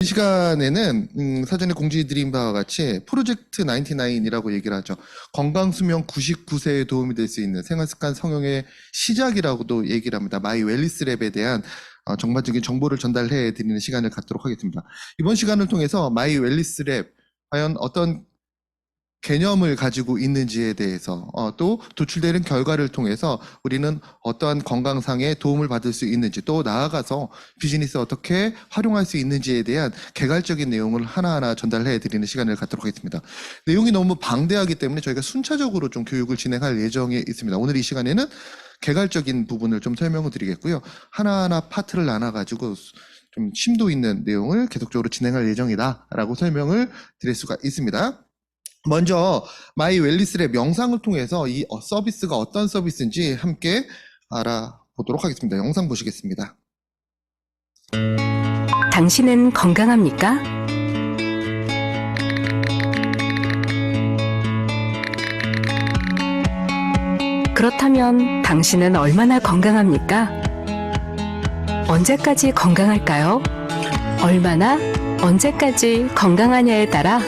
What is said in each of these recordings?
이 시간에는 사전에 공지드린 바와 같이 프로젝트 99이라고 얘기를 하죠. 건강수명 99세에 도움이 될 수 있는 생활습관 성형의 시작이라고도 얘기를 합니다. 마이 웰리스랩에 대한 정말적인 정보를 전달해 드리는 시간을 갖도록 하겠습니다. 이번 시간을 통해서 마이 웰리스랩 과연 어떤 개념을 가지고 있는지에 대해서 또 도출되는 결과를 통해서 우리는 어떠한 건강상의 도움을 받을 수 있는지, 또 나아가서 비즈니스 어떻게 활용할 수 있는지에 대한 개괄적인 내용을 하나하나 전달해 드리는 시간을 갖도록 하겠습니다. 내용이 너무 방대하기 때문에 저희가 순차적으로 좀 교육을 진행할 예정에 있습니다. 오늘 이 시간에는 개괄적인 부분을 좀 설명을 드리겠고요. 하나하나 파트를 나눠가지고 좀 심도 있는 내용을 계속적으로 진행할 예정이다라고 설명을 드릴 수가 있습니다. 먼저 마이 웰리스랩 영상을 통해서 이 서비스가 어떤 서비스인지 함께 알아보도록 하겠습니다. 영상 보시겠습니다. 당신은 건강합니까? 그렇다면 당신은 얼마나 건강합니까? 언제까지 건강할까요? 얼마나, 언제까지 건강하냐에 따라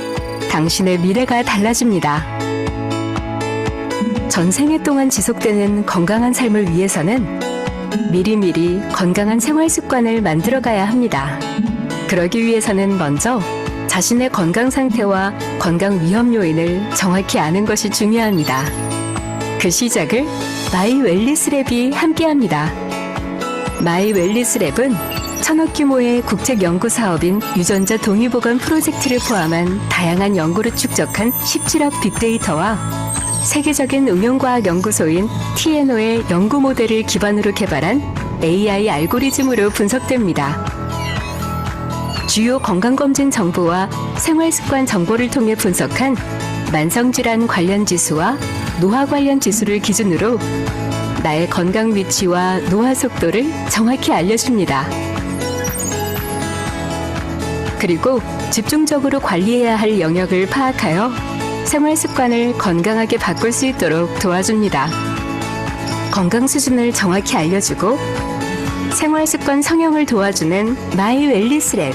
당신의 미래가 달라집니다. 전생에 동안 지속되는 건강한 삶을 위해서는 미리미리 건강한 생활 습관을 만들어가야 합니다. 그러기 위해서는 먼저 자신의 건강 상태와 건강 위험 요인을 정확히 아는 것이 중요합니다. 그 시작을 마이 웰리스랩이 함께합니다. 마이 웰리스랩은 천억 규모의 국책 연구 사업인 유전자 동의보건 프로젝트를 포함한 다양한 연구를 축적한 17억 빅데이터와 세계적인 응용과학 연구소인 TNO의 연구 모델을 기반으로 개발한 AI 알고리즘으로 분석됩니다. 주요 건강검진 정보와 생활습관 정보를 통해 분석한 만성질환 관련 지수와 노화 관련 지수를 기준으로 나의 건강 위치와 노화 속도를 정확히 알려줍니다. 그리고 집중적으로 관리해야 할 영역을 파악하여 생활 습관을 건강하게 바꿀 수 있도록 도와줍니다. 건강 수준을 정확히 알려주고 생활 습관 성형을 도와주는 마이 웰리스랩.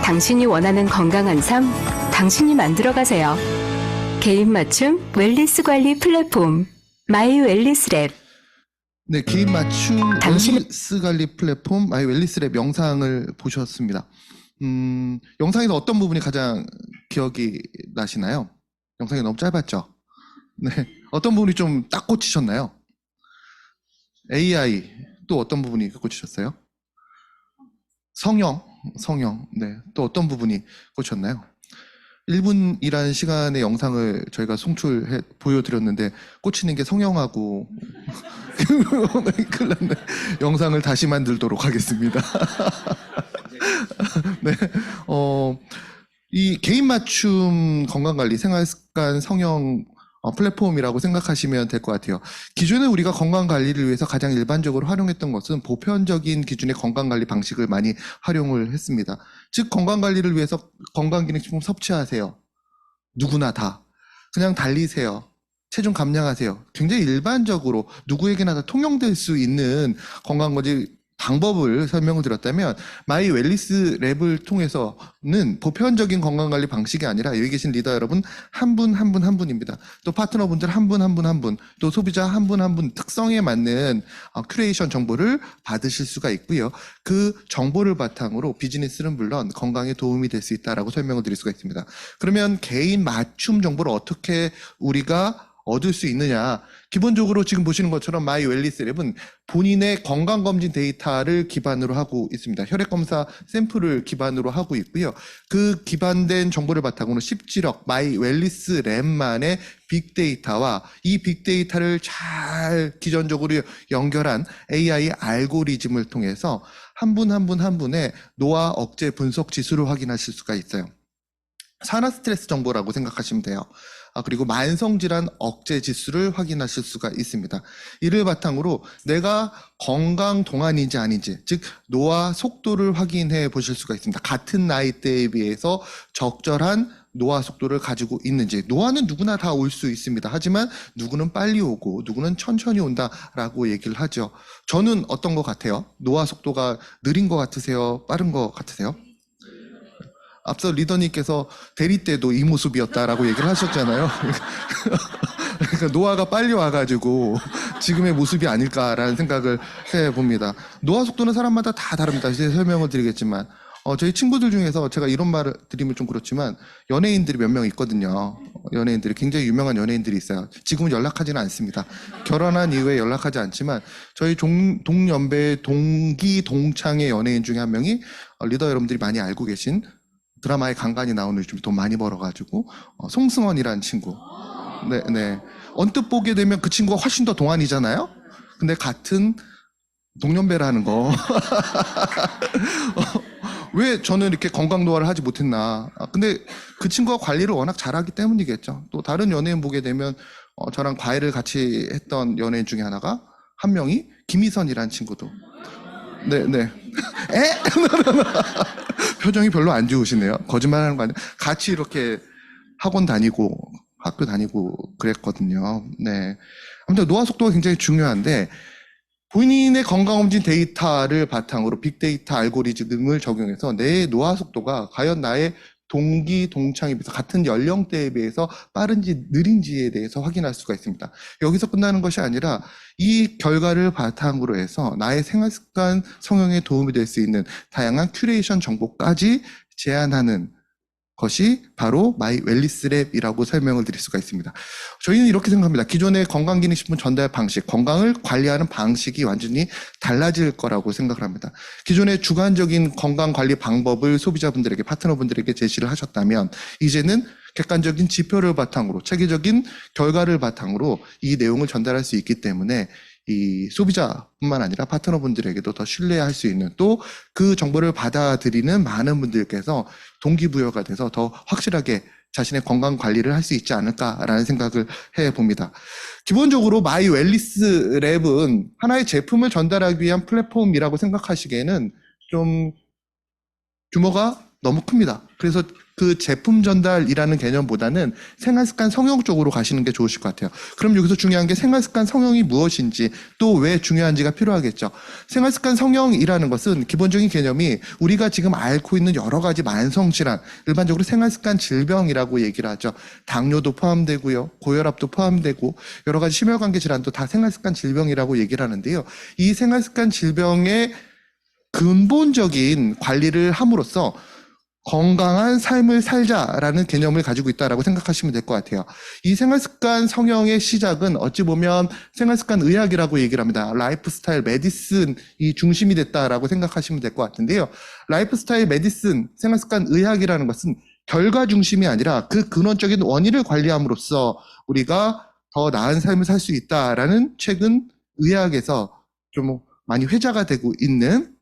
당신이 원하는 건강한 삶, 당신이 만들어가세요. 개인 맞춤 웰리스 관리 플랫폼 마이 웰리스랩. 네, 개인 맞춤 웰리스 관리 플랫폼 마이 웰리스랩 영상을 보셨습니다. 영상에서 어떤 부분이 가장 기억이 나시나요? 영상이 너무 짧았죠? 네. 어떤 부분이 좀 딱 꽂히셨나요? AI, 또 어떤 부분이 꽂히셨어요? 성형. 네. 또 어떤 부분이 꽂혔나요? 1분이라는 시간의 영상을 저희가 송출해 보여드렸는데 꽂히는 게 성형하고 큰일 났네. 영상을 다시 만들도록 하겠습니다. 네, 이 개인 맞춤 건강관리 생활습관 성형 플랫폼이라고 생각하시면 될 것 같아요. 기존에 우리가 건강관리를 위해서 가장 일반적으로 활용했던 것은 보편적인 기준의 건강관리 방식을 많이 활용을 했습니다. 즉 건강관리를 위해서 건강기능식품 섭취하세요. 누구나 다. 그냥 달리세요. 체중 감량하세요. 굉장히 일반적으로 누구에게나 다 통용될 수 있는 건강관리 방법을 설명을 드렸다면 마이 웰리스 랩을 통해서는 보편적인 건강관리 방식이 아니라 여기 계신 리더 여러분 한 분 한 분 한 분입니다. 또 파트너분들 한 분 한 분 한 분, 또 소비자 한 분 한 분 특성에 맞는 큐레이션 정보를 받으실 수가 있고요. 그 정보를 바탕으로 비즈니스는 물론 건강에 도움이 될 수 있다라고 설명을 드릴 수가 있습니다. 그러면 개인 맞춤 정보를 어떻게 우리가 얻을 수 있느냐. 기본적으로 지금 보시는 것처럼 마이 웰리스랩은 본인의 건강검진 데이터를 기반으로 하고 있습니다. 혈액검사 샘플을 기반으로 하고 있고요. 그 기반된 정보를 바탕으로 17억 마이 웰리스랩만의 빅데이터와 이 빅데이터를 잘 기전적으로 연결한 AI 알고리즘을 통해서 한 분 한 분 한 분의 노화 억제 분석 지수를 확인하실 수가 있어요. 산화 스트레스 정보라고 생각하시면 돼요. 그리고 만성질환 억제 지수를 확인하실 수가 있습니다. 이를 바탕으로 내가 건강 동안인지 아닌지, 즉 노화 속도를 확인해 보실 수가 있습니다. 같은 나이대에 비해서 적절한 노화 속도를 가지고 있는지. 노화는 누구나 다 올 수 있습니다. 하지만 누구는 빨리 오고 누구는 천천히 온다라고 얘기를 하죠. 저는 어떤 것 같아요? 노화 속도가 느린 것 같으세요? 빠른 것 같으세요? 앞서 리더님께서 대리 때도 이 모습이었다라고 얘기를 하셨잖아요. 그러니까 노화가 빨리 와가지고 지금의 모습이 아닐까라는 생각을 해봅니다. 노화 속도는 사람마다 다 다릅니다. 이제 설명을 드리겠지만 저희 친구들 중에서 제가 이런 말을 드리면 좀 그렇지만 연예인들이 몇 명 있거든요. 연예인들이 굉장히 유명한 연예인들이 있어요. 지금은 연락하지는 않습니다. 결혼한 이후에 연락하지 않지만 저희 동년배 동기 동창의 연예인 중에 한 명이 리더 여러분들이 많이 알고 계신 드라마에 간간히 나오는 요즘 돈 많이 벌어가지고 송승헌이라는 친구. 네. 언뜻 보게 되면 그 친구가 훨씬 더 동안이잖아요. 근데 같은 동년배라는 거. 왜 저는 이렇게 건강 노화를 하지 못했나. 근데 그 친구가 관리를 워낙 잘하기 때문이겠죠. 또 다른 연예인 보게 되면 저랑 과외를 같이 했던 연예인 중에 하나가 한 명이 김희선이라는 친구도. 네. 에? 표정이 별로 안 좋으시네요. 거짓말하는 거 아니에요. 같이 이렇게 학원 다니고 학교 다니고 그랬거든요. 네. 아무튼 노화 속도가 굉장히 중요한데 본인의 건강검진 데이터를 바탕으로 빅데이터 알고리즘을 적용해서 내 노화 속도가 과연 나의 동기, 동창에 비해서 같은 연령대에 비해서 빠른지 느린지에 대해서 확인할 수가 있습니다. 여기서 끝나는 것이 아니라 이 결과를 바탕으로 해서 나의 생활습관 성형에 도움이 될 수 있는 다양한 큐레이션 정보까지 제안하는 것이 바로 마이 웰리스 랩이라고 설명을 드릴 수가 있습니다. 저희는 이렇게 생각합니다. 기존의 건강기능식품 전달 방식, 건강을 관리하는 방식이 완전히 달라질 거라고 생각을 합니다. 기존의 주관적인 건강관리 방법을 소비자분들에게, 파트너분들에게 제시를 하셨다면 이제는 객관적인 지표를 바탕으로, 체계적인 결과를 바탕으로 이 내용을 전달할 수 있기 때문에 이 소비자뿐만 아니라 파트너분들에게도 더 신뢰할 수 있는, 또 그 정보를 받아들이는 많은 분들께서 동기부여가 돼서 더 확실하게 자신의 건강 관리를 할 수 있지 않을까라는 생각을 해봅니다. 기본적으로 마이 웰리스 랩은 하나의 제품을 전달하기 위한 플랫폼이라고 생각하시기에는 좀 규모가 너무 큽니다. 그래서 그 제품 전달이라는 개념보다는 생활습관 성형 쪽으로 가시는 게 좋으실 것 같아요. 그럼 여기서 중요한 게 생활습관 성형이 무엇인지, 또 왜 중요한지가 필요하겠죠. 생활습관 성형이라는 것은 기본적인 개념이 우리가 지금 앓고 있는 여러 가지 만성질환, 일반적으로 생활습관 질병이라고 얘기를 하죠. 당뇨도 포함되고요, 고혈압도 포함되고 여러 가지 심혈관계 질환도 다 생활습관 질병이라고 얘기를 하는데요. 이 생활습관 질병의 근본적인 관리를 함으로써 건강한 삶을 살자라는 개념을 가지고 있다라고 생각하시면 될 것 같아요. 이 생활습관 성형의 시작은 어찌 보면 생활습관 의학이라고 얘기를 합니다. 라이프스타일 메디슨이 중심이 됐다라고 생각하시면 될 것 같은데요. 라이프스타일 메디슨, 생활습관 의학이라는 것은 결과 중심이 아니라 그 근원적인 원인을 관리함으로써 우리가 더 나은 삶을 살 수 있다라는 최근 의학에서 좀 많이 회자가 되고 있는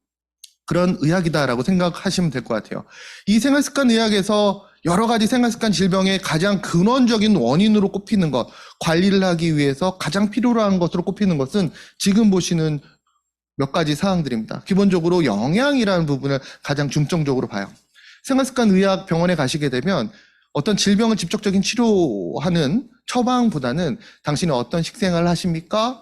그런 의학이다라고 생각하시면 될 것 같아요. 이 생활습관 의학에서 여러 가지 생활습관 질병의 가장 근원적인 원인으로 꼽히는 것, 관리를 하기 위해서 가장 필요로 하는 것으로 꼽히는 것은 지금 보시는 몇 가지 사항들입니다. 기본적으로 영양이라는 부분을 가장 중점적으로 봐요. 생활습관 의학 병원에 가시게 되면 어떤 질병을 직접적인 치료하는 처방보다는 당신은 어떤 식생활을 하십니까?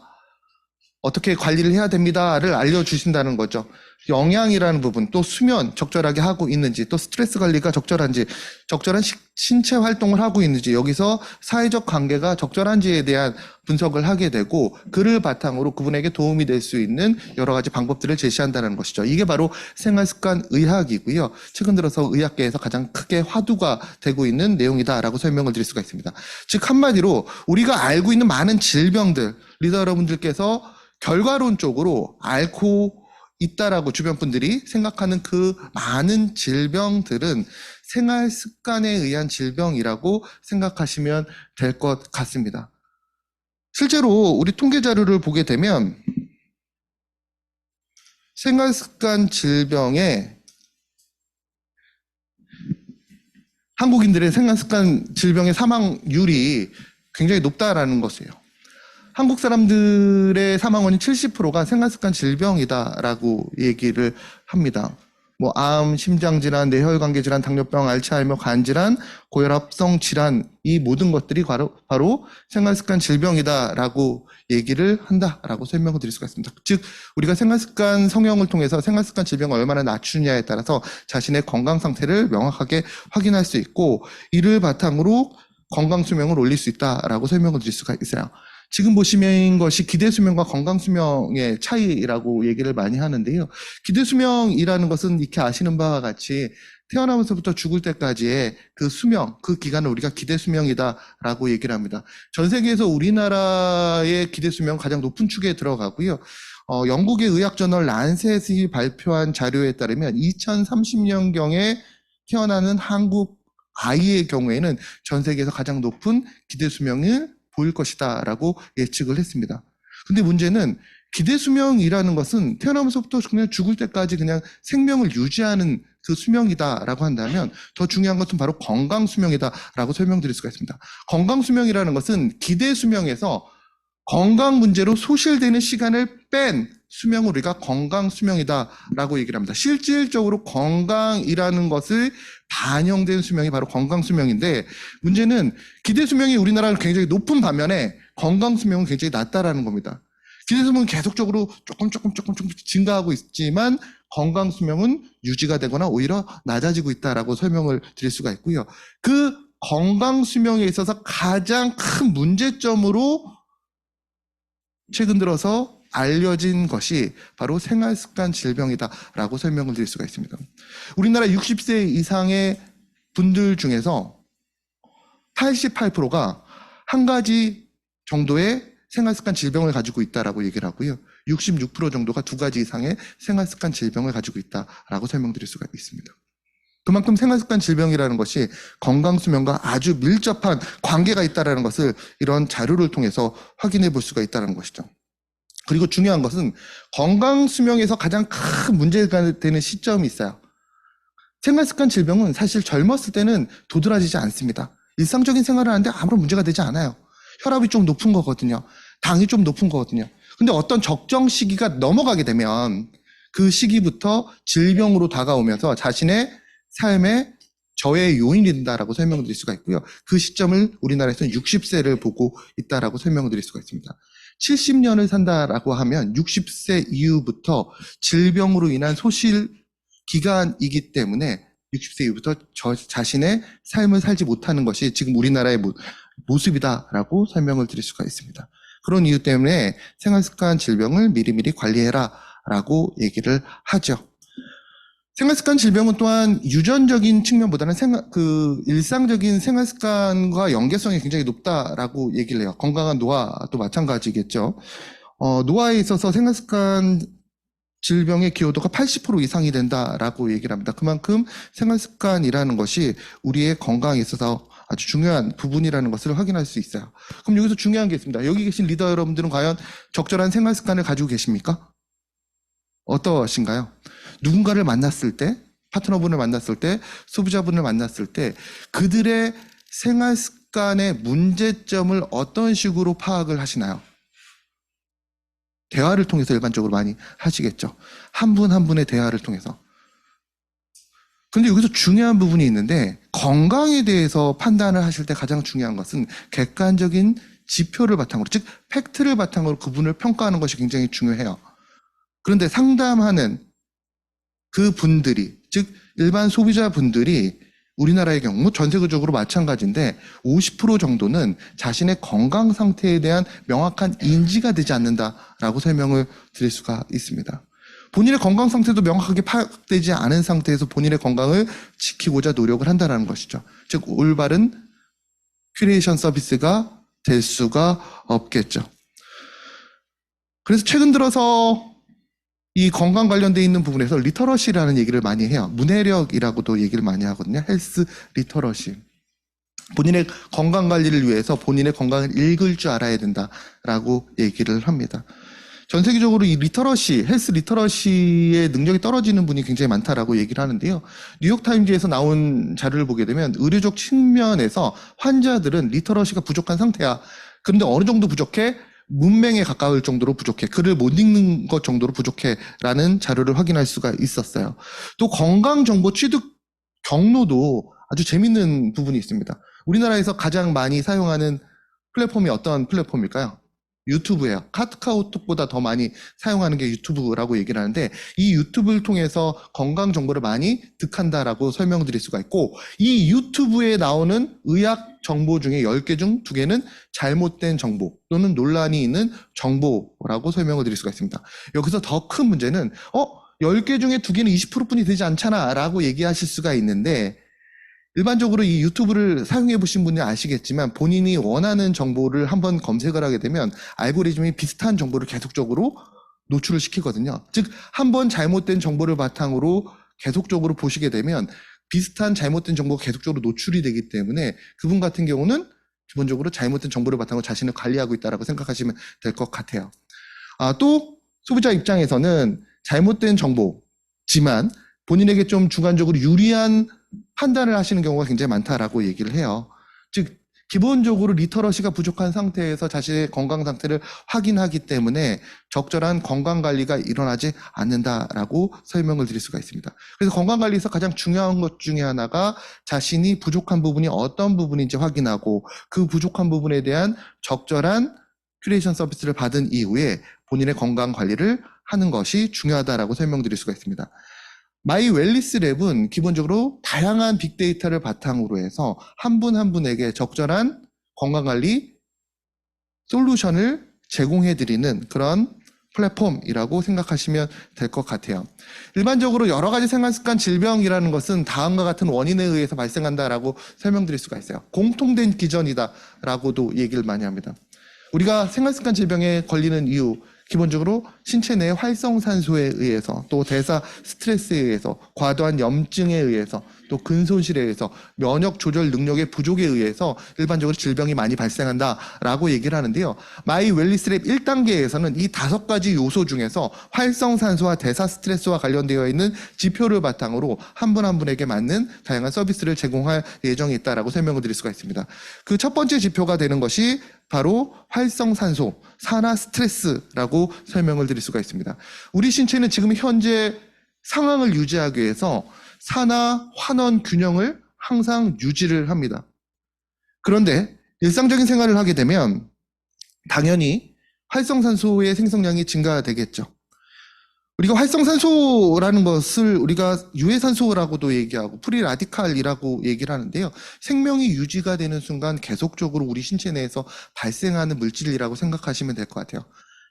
어떻게 관리를 해야 됩니다를 알려주신다는 거죠. 영양이라는 부분, 또 수면 적절하게 하고 있는지, 또 스트레스 관리가 적절한지, 적절한 신체 활동을 하고 있는지, 여기서 사회적 관계가 적절한지에 대한 분석을 하게 되고, 그를 바탕으로 그분에게 도움이 될 수 있는 여러 가지 방법들을 제시한다는 것이죠. 이게 바로 생활습관 의학이고요. 최근 들어서 의학계에서 가장 크게 화두가 되고 있는 내용이다라고 설명을 드릴 수가 있습니다. 즉 한마디로 우리가 알고 있는 많은 질병들, 리더 여러분들께서 결과론적으로 앓고 있다라고 주변 분들이 생각하는 그 많은 질병들은 생활 습관에 의한 질병이라고 생각하시면 될 것 같습니다. 실제로 우리 통계 자료를 보게 되면 생활 습관 질병에 한국인들의 생활 습관 질병의 사망률이 굉장히 높다라는 것이에요. 한국 사람들의 사망 원인 70%가 생활습관 질병이다라고 얘기를 합니다. 뭐 암, 심장질환, 뇌혈관계질환, 당뇨병, 알츠하이머, 간질환, 고혈압성 질환, 이 모든 것들이 바로 생활습관 질병이다라고 얘기를 한다라고 설명을 드릴 수가 있습니다. 즉 우리가 생활습관 성형을 통해서 생활습관 질병을 얼마나 낮추느냐에 따라서 자신의 건강 상태를 명확하게 확인할 수 있고, 이를 바탕으로 건강 수명을 올릴 수 있다라고 설명을 드릴 수가 있어요. 지금 보시면 것이 기대수명과 건강수명의 차이라고 얘기를 많이 하는데요. 기대수명이라는 것은 이렇게 아시는 바와 같이 태어나면서부터 죽을 때까지의 그 수명, 그 기간을 우리가 기대수명이다라고 얘기를 합니다. 전 세계에서 우리나라의 기대수명 가장 높은 축에 들어가고요. 영국의 의학저널 란셋이 발표한 자료에 따르면 2030년경에 태어나는 한국 아이의 경우에는 전 세계에서 가장 높은 기대수명을 보일 것이다 라고 예측을 했습니다. 근데 문제는 기대수명이라는 것은 태어나면서부터 그냥 죽을 때까지 그냥 생명을 유지하는 그 수명이다 라고 한다면, 더 중요한 것은 바로 건강수명이다 라고 설명드릴 수가 있습니다. 건강수명이라는 것은 기대수명에서 건강 문제로 소실되는 시간을 뺀 수명을 우리가 건강수명이다 라고 얘기를 합니다. 실질적으로 건강이라는 것을 반영된 수명이 바로 건강수명인데, 문제는 기대수명이 우리나라는 굉장히 높은 반면에 건강수명은 굉장히 낮다라는 겁니다. 기대수명은 계속적으로 조금 증가하고 있지만 건강수명은 유지가 되거나 오히려 낮아지고 있다라고 설명을 드릴 수가 있고요. 그 건강수명에 있어서 가장 큰 문제점으로 최근 들어서 알려진 것이 바로 생활습관 질병이다라고 설명을 드릴 수가 있습니다. 우리나라 60세 이상의 분들 중에서 88%가 한 가지 정도의 생활습관 질병을 가지고 있다라고 얘기를 하고요. 66% 정도가 두 가지 이상의 생활습관 질병을 가지고 있다라고 설명드릴 수가 있습니다. 그만큼 생활습관 질병이라는 것이 건강수명과 아주 밀접한 관계가 있다는 것을 이런 자료를 통해서 확인해 볼 수가 있다는 것이죠. 그리고 중요한 것은 건강수명에서 가장 큰 문제가 되는 시점이 있어요. 생활습관 질병은 사실 젊었을 때는 도드라지지 않습니다. 일상적인 생활을 하는데 아무런 문제가 되지 않아요. 혈압이 좀 높은 거거든요. 당이 좀 높은 거거든요. 근데 어떤 적정 시기가 넘어가게 되면 그 시기부터 질병으로 다가오면서 자신의 삶에 저해의 요인이 된다라고 설명을 드릴 수가 있고요. 그 시점을 우리나라에서는 60세를 보고 있다라고 설명을 드릴 수가 있습니다. 70년을 산다라고 하면 60세 이후부터 질병으로 인한 소실 기간이기 때문에 60세 이후부터 자신의 삶을 살지 못하는 것이 지금 우리나라의 모습이다라고 설명을 드릴 수가 있습니다. 그런 이유 때문에 생활습관 질병을 미리미리 관리해라라고 얘기를 하죠. 생활습관 질병은 또한 유전적인 측면보다는 일상적인 생활습관과 연계성이 굉장히 높다라고 얘기를 해요. 건강한 노화도 마찬가지겠죠. 노화에 있어서 생활습관 질병의 기여도가 80% 이상이 된다라고 얘기를 합니다. 그만큼 생활습관이라는 것이 우리의 건강에 있어서 아주 중요한 부분이라는 것을 확인할 수 있어요. 그럼 여기서 중요한 게 있습니다. 여기 계신 리더 여러분들은 과연 적절한 생활습관을 가지고 계십니까? 어떠신가요? 누군가를 만났을 때, 파트너분을 만났을 때, 소비자분을 만났을 때 그들의 생활습관의 문제점을 어떤 식으로 파악을 하시나요? 대화를 통해서 일반적으로 많이 하시겠죠. 한 분 한 분의 대화를 통해서. 근데 여기서 중요한 부분이 있는데, 건강에 대해서 판단을 하실 때 가장 중요한 것은 객관적인 지표를 바탕으로, 즉 팩트를 바탕으로 그분을 평가하는 것이 굉장히 중요해요. 그런데 상담하는 그 분들이, 즉 일반 소비자분들이 우리나라의 경우 전 세계적으로 마찬가지인데 50% 정도는 자신의 건강 상태에 대한 명확한 인지가 되지 않는다라고 설명을 드릴 수가 있습니다. 본인의 건강 상태도 명확하게 파악되지 않은 상태에서 본인의 건강을 지키고자 노력을 한다는 것이죠. 즉 올바른 큐레이션 서비스가 될 수가 없겠죠. 그래서 최근 들어서 이 건강 관련돼 있는 부분에서 리터러시라는 얘기를 많이 해요. 문해력이라고도 얘기를 많이 하거든요. 헬스 리터러시. 본인의 건강 관리를 위해서 본인의 건강을 읽을 줄 알아야 된다라고 얘기를 합니다. 전 세계적으로 이 리터러시, 헬스 리터러시의 능력이 떨어지는 분이 굉장히 많다라고 얘기를 하는데요. 뉴욕타임즈에서 나온 자료를 보게 되면 의료적 측면에서 환자들은 리터러시가 부족한 상태야. 그런데 어느 정도 부족해? 문맹에 가까울 정도로 부족해. 글을 못 읽는 것 정도로 부족해라는 자료를 확인할 수가 있었어요. 또 건강정보 취득 경로도 아주 재밌는 부분이 있습니다. 우리나라에서 가장 많이 사용하는 플랫폼이 어떤 플랫폼일까요? 유튜브예요. 카카오톡보다 더 많이 사용하는 게 유튜브라고 얘기를 하는데, 이 유튜브를 통해서 건강 정보를 많이 득한다라고 설명드릴 수가 있고, 이 유튜브에 나오는 의학 정보 중에 10개 중 2개는 잘못된 정보 또는 논란이 있는 정보라고 설명을 드릴 수가 있습니다. 여기서 더 큰 문제는 10개 중에 2개는 20%뿐이 되지 않잖아 라고 얘기하실 수가 있는데, 일반적으로 이 유튜브를 사용해 보신 분이 아시겠지만 본인이 원하는 정보를 한번 검색을 하게 되면 알고리즘이 비슷한 정보를 계속적으로 노출을 시키거든요. 즉, 한번 잘못된 정보를 바탕으로 계속적으로 보시게 되면 비슷한 잘못된 정보가 계속적으로 노출이 되기 때문에 그분 같은 경우는 기본적으로 잘못된 정보를 바탕으로 자신을 관리하고 있다고 생각하시면 될 것 같아요. 또 소비자 입장에서는 잘못된 정보지만 본인에게 좀 주관적으로 유리한 판단을 하시는 경우가 굉장히 많다라고 얘기를 해요. 즉, 기본적으로 리터러시가 부족한 상태에서 자신의 건강 상태를 확인하기 때문에 적절한 건강관리가 일어나지 않는다라고 설명을 드릴 수가 있습니다. 그래서 건강관리에서 가장 중요한 것 중에 하나가 자신이 부족한 부분이 어떤 부분인지 확인하고 그 부족한 부분에 대한 적절한 큐레이션 서비스를 받은 이후에 본인의 건강관리를 하는 것이 중요하다라고 설명드릴 수가 있습니다. 마이 웰리스 랩은 기본적으로 다양한 빅데이터를 바탕으로 해서 한 분 한 분에게 적절한 건강관리 솔루션을 제공해드리는 그런 플랫폼이라고 생각하시면 될 것 같아요. 일반적으로 여러 가지 생활습관 질병이라는 것은 다음과 같은 원인에 의해서 발생한다라고 설명드릴 수가 있어요. 공통된 기전이다라고도 얘기를 많이 합니다. 우리가 생활습관 질병에 걸리는 이유, 기본적으로 신체 내 활성산소에 의해서, 또 대사 스트레스에 의해서, 과도한 염증에 의해서, 또 근손실에 의해서, 면역 조절 능력의 부족에 의해서 일반적으로 질병이 많이 발생한다라고 얘기를 하는데요. 마이 웰리스 랩 1단계에서는 이 5가지 요소 중에서 활성산소와 대사 스트레스와 관련되어 있는 지표를 바탕으로 한 분 한 분에게 맞는 다양한 서비스를 제공할 예정이 있다라고 설명을 드릴 수가 있습니다. 그 첫 번째 지표가 되는 것이 바로 활성산소, 산화 스트레스라고 설명을 드릴 수가 있습니다. 우리 신체는 지금 현재 상황을 유지하기 위해서 산화, 환원 균형을 항상 유지를 합니다. 그런데 일상적인 생활을 하게 되면 당연히 활성산소의 생성량이 증가되겠죠. 우리가 활성산소라는 것을 우리가 유해산소라고도 얘기하고 프리라디칼이라고 얘기를 하는데요. 생명이 유지가 되는 순간 계속적으로 우리 신체 내에서 발생하는 물질이라고 생각하시면 될 것 같아요.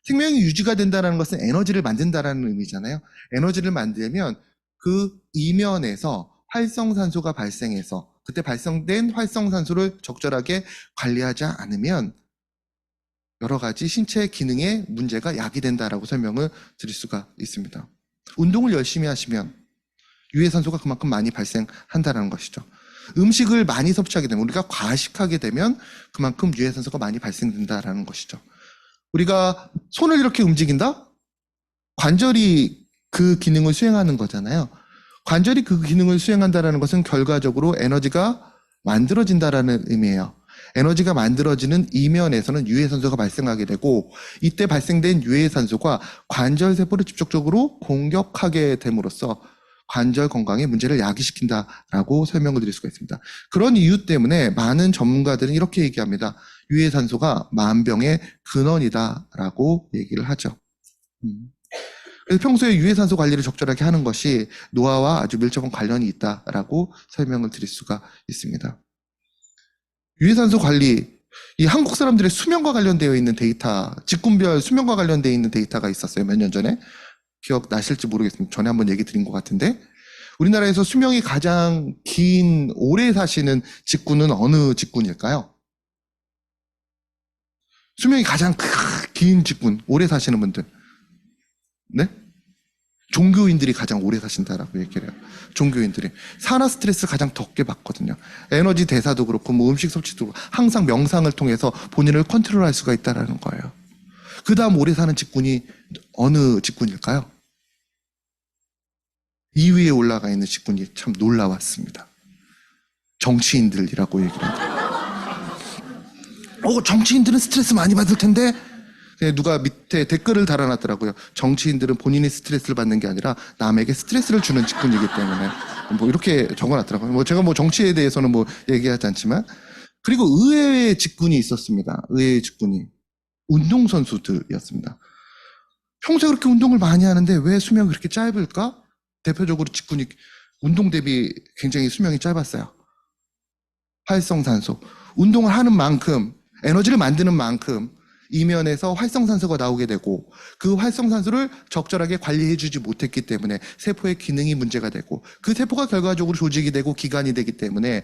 생명이 유지가 된다는 것은 에너지를 만든다는 의미잖아요. 에너지를 만들면 그 이면에서 활성산소가 발생해서 그때 발생된 활성산소를 적절하게 관리하지 않으면 여러 가지 신체 기능에 문제가 야기된다라고 설명을 드릴 수가 있습니다. 운동을 열심히 하시면 유해산소가 그만큼 많이 발생한다는 것이죠. 음식을 많이 섭취하게 되면, 우리가 과식하게 되면 그만큼 유해산소가 많이 발생된다는 것이죠. 우리가 손을 이렇게 움직인다? 관절이 그 기능을 수행하는 거잖아요. 관절이 그 기능을 수행한다는 것은 결과적으로 에너지가 만들어진다는 의미예요. 에너지가 만들어지는 이면에서는 유해산소가 발생하게 되고, 이때 발생된 유해산소가 관절세포를 직접적으로 공격하게 됨으로써 관절 건강에 문제를 야기시킨다라고 설명을 드릴 수가 있습니다. 그런 이유 때문에 많은 전문가들은 이렇게 얘기합니다. 유해산소가 만병의 근원이다라고 얘기를 하죠. 그래서 평소에 유해산소 관리를 적절하게 하는 것이 노화와 아주 밀접한 관련이 있다라고 설명을 드릴 수가 있습니다. 유해산소 관리, 이 한국 사람들의 수면과 관련되어 있는 데이터, 직군별 수면과 관련되어 있는 데이터가 있었어요. 몇 년 전에. 기억나실지 모르겠습니다. 전에 한번 얘기 드린 것 같은데, 우리나라에서 수명이 가장 긴, 오래 사시는 직군은 어느 직군일까요? 수명이 가장 긴 직군, 오래 사시는 분들. 네? 종교인들이 가장 오래 사신다라고 얘기를 해요. 종교인들이. 산화 스트레스를 가장 적게 받거든요. 에너지 대사도 그렇고, 음식 섭취도 그렇고, 항상 명상을 통해서 본인을 컨트롤할 수가 있다는 거예요. 그 다음 오래 사는 직군이 어느 직군일까요? 2위에 올라가 있는 직군이 참 놀라웠습니다. 정치인들이라고 얘기를 합니다. 정치인들은 스트레스 많이 받을 텐데 그냥 누가 밑에 댓글을 달아놨더라고요. 정치인들은 본인이 스트레스를 받는 게 아니라 남에게 스트레스를 주는 직군이기 때문에 뭐 이렇게 적어놨더라고요. 뭐 제가 뭐 정치에 대해서는 뭐 얘기하지 않지만 그리고 의외의 직군이 있었습니다. 의외의 직군이 운동선수들이었습니다. 평소에 그렇게 운동을 많이 하는데 왜 수명이 그렇게 짧을까? 대표적으로 직군이 운동 대비 굉장히 수명이 짧았어요. 활성산소. 운동을 하는 만큼, 에너지를 만드는 만큼 이면에서 활성산소가 나오게 되고 그 활성산소를 적절하게 관리해주지 못했기 때문에 세포의 기능이 문제가 되고 그 세포가 결과적으로 조직이 되고 기관이 되기 때문에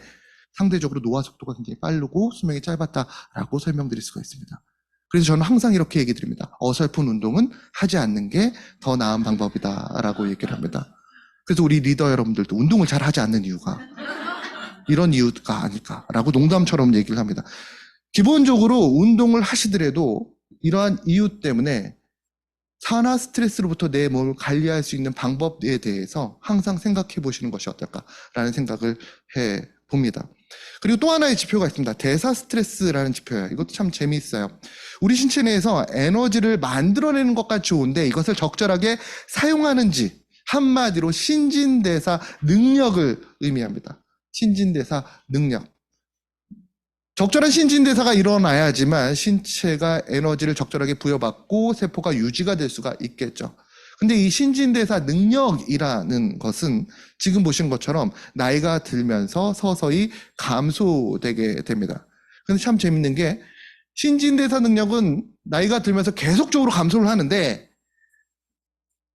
상대적으로 노화 속도가 굉장히 빠르고 수명이 짧았다라고 설명드릴 수가 있습니다. 그래서 저는 항상 이렇게 얘기 드립니다. 어설픈 운동은 하지 않는 게 더 나은 방법이다라고 얘기를 합니다. 그래서 우리 리더 여러분들도 운동을 잘 하지 않는 이유가 이런 이유가 아닐까라고 농담처럼 얘기를 합니다. 기본적으로 운동을 하시더라도 이러한 이유 때문에 산화 스트레스로부터 내 몸을 관리할 수 있는 방법에 대해서 항상 생각해 보시는 것이 어떨까라는 생각을 해 봅니다. 그리고 또 하나의 지표가 있습니다. 대사 스트레스라는 지표예요. 이것도 참 재미있어요. 우리 신체 내에서 에너지를 만들어내는 것까지 좋은데 이것을 적절하게 사용하는지 한마디로 신진대사 능력을 의미합니다. 신진대사 능력. 적절한 신진대사가 일어나야지만 신체가 에너지를 적절하게 부여받고 세포가 유지가 될 수가 있겠죠. 근데 이 신진대사 능력이라는 것은 지금 보신 것처럼 나이가 들면서 서서히 감소되게 됩니다. 근데 참 재밌는 게 신진대사 능력은 나이가 들면서 계속적으로 감소를 하는데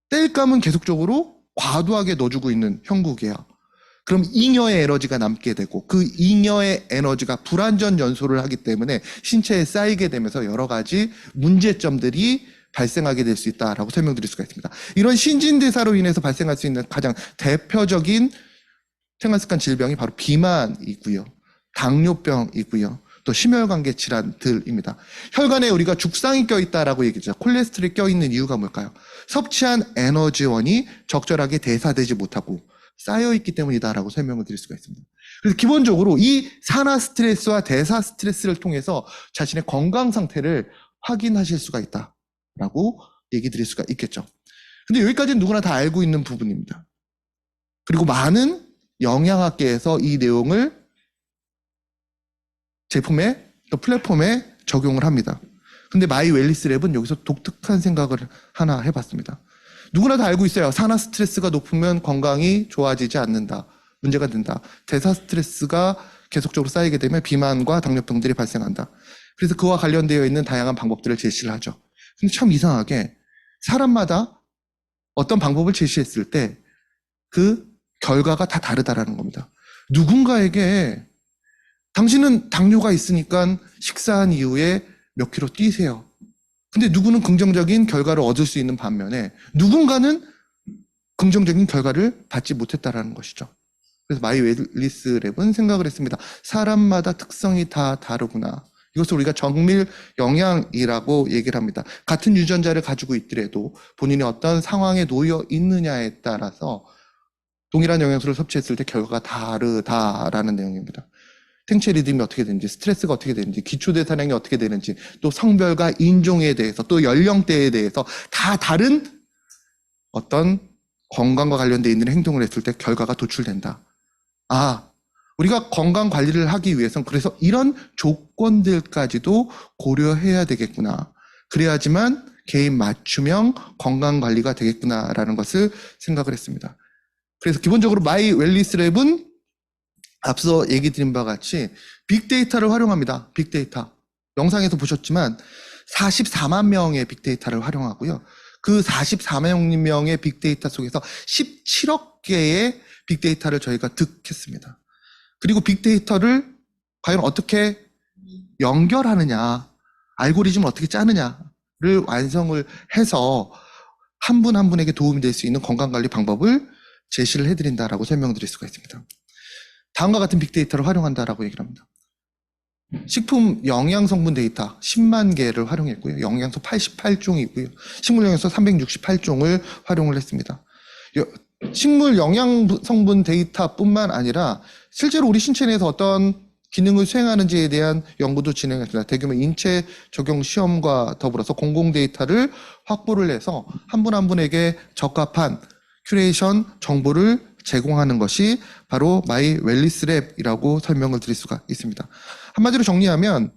땔감은 계속적으로 과도하게 넣어주고 있는 형국이에요. 그럼 잉여의 에너지가 남게 되고 그 잉여의 에너지가 불완전 연소를 하기 때문에 신체에 쌓이게 되면서 여러 가지 문제점들이 발생하게 될 수 있다라고 설명드릴 수가 있습니다. 이런 신진대사로 인해서 발생할 수 있는 가장 대표적인 생활습관 질병이 바로 비만이고요. 당뇨병이고요. 또 심혈관계 질환들입니다. 혈관에 우리가 죽상이 껴있다라고 얘기하죠. 콜레스테롤이 껴있는 이유가 뭘까요? 섭취한 에너지원이 적절하게 대사되지 못하고 쌓여있기 때문이다라고 설명을 드릴 수가 있습니다. 그래서 기본적으로 이 산화 스트레스와 대사 스트레스를 통해서 자신의 건강 상태를 확인하실 수가 있다라고 얘기 드릴 수가 있겠죠. 근데 여기까지는 누구나 다 알고 있는 부분입니다. 그리고 많은 영양학계에서 이 내용을 제품에 또 플랫폼에 적용을 합니다. 근데 마이 웰리스 랩은 여기서 독특한 생각을 하나 해봤습니다. 누구나 다 알고 있어요. 산화 스트레스가 높으면 건강이 좋아지지 않는다. 문제가 된다. 대사 스트레스가 계속적으로 쌓이게 되면 비만과 당뇨병들이 발생한다. 그래서 그와 관련되어 있는 다양한 방법들을 제시를 하죠. 근데 참 이상하게 사람마다 어떤 방법을 제시했을 때 그 결과가 다 다르다라는 겁니다. 누군가에게 당신은 당뇨가 있으니까 식사한 이후에 몇 킬로 뛰세요. 근데 누구는 긍정적인 결과를 얻을 수 있는 반면에 누군가는 긍정적인 결과를 받지 못했다라는 것이죠. 그래서 마이 웰리스 랩은 생각을 했습니다. 사람마다 특성이 다 다르구나. 이것을 우리가 정밀 영양이라고 얘기를 합니다. 같은 유전자를 가지고 있더라도 본인이 어떤 상황에 놓여 있느냐에 따라서 동일한 영양소를 섭취했을 때 결과가 다르다라는 내용입니다. 생체 리듬이 어떻게 되는지, 스트레스가 어떻게 되는지, 기초대사량이 어떻게 되는지, 또 성별과 인종에 대해서, 또 연령대에 대해서 다 다른 어떤 건강과 관련되어 있는 행동을 했을 때 결과가 도출된다. 아, 우리가 건강 관리를 하기 위해서는 그래서 이런 조건들까지도 고려해야 되겠구나. 그래야지만 개인 맞춤형 건강 관리가 되겠구나라는 것을 생각을 했습니다. 그래서 기본적으로 마이 웰리스 랩은 앞서 얘기 드린 바와 같이 빅데이터를 활용합니다. 빅데이터. 영상에서 보셨지만 44만 명의 빅데이터를 활용하고요. 그 44만 명의 빅데이터 속에서 17억 개의 빅데이터를 저희가 득했습니다. 그리고 빅데이터를 과연 어떻게 연결하느냐, 알고리즘을 어떻게 짜느냐를 완성을 해서 한 분 한 분에게 도움이 될 수 있는 건강관리 방법을 제시를 해드린다라고 설명드릴 수가 있습니다. 다음과 같은 빅데이터를 활용한다라고 얘기를 합니다. 식품 영양성분 데이터 10만 개를 활용했고요. 영양소 88종이고요. 식물 영양소 368종을 활용을 했습니다. 식물 영양성분 데이터뿐만 아니라 실제로 우리 신체 내에서 어떤 기능을 수행하는지에 대한 연구도 진행했습니다. 대규모 인체 적용 시험과 더불어서 공공 데이터를 확보를 해서 한 분 한 분에게 적합한 큐레이션 정보를 제공하는 것이 바로 마이 웰리스 랩이라고 설명을 드릴 수가 있습니다. 한마디로 정리하면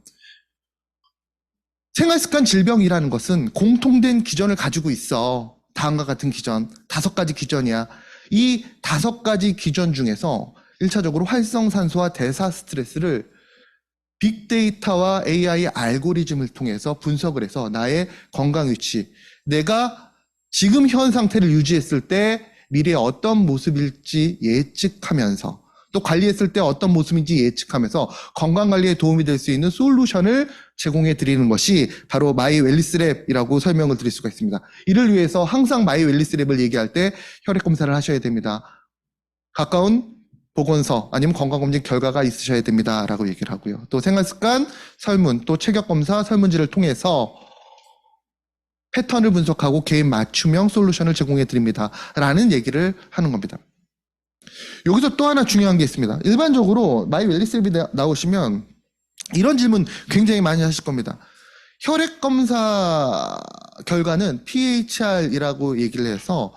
생활습관 질병이라는 것은 공통된 기전을 가지고 있어. 다음과 같은 기전, 5가지 기전이야. 이 5가지 기전 중에서 1차적으로 활성산소와 대사 스트레스를 빅데이터와 AI 알고리즘을 통해서 분석을 해서 나의 건강 위치, 내가 지금 현 상태를 유지했을 때 미래에 어떤 모습일지 예측하면서 또 관리했을 때 어떤 모습인지 예측하면서 건강관리에 도움이 될 수 있는 솔루션을 제공해 드리는 것이 바로 마이 웰리스 랩이라고 설명을 드릴 수가 있습니다. 이를 위해서 항상 마이 웰리스 랩을 얘기할 때 혈액 검사를 하셔야 됩니다. 가까운 보건소 아니면 건강검진 결과가 있으셔야 됩니다 라고 얘기를 하고요. 또 생활습관 설문, 또 체격검사 설문지를 통해서 패턴을 분석하고 개인 맞춤형 솔루션을 제공해 드립니다 라는 얘기를 하는 겁니다. 여기서 또 하나 중요한 게 있습니다. 일반적으로 마이 웰리스 랩이 나오시면 이런 질문 굉장히 많이 하실 겁니다. 혈액 검사 결과는 PHR이라고 얘기를 해서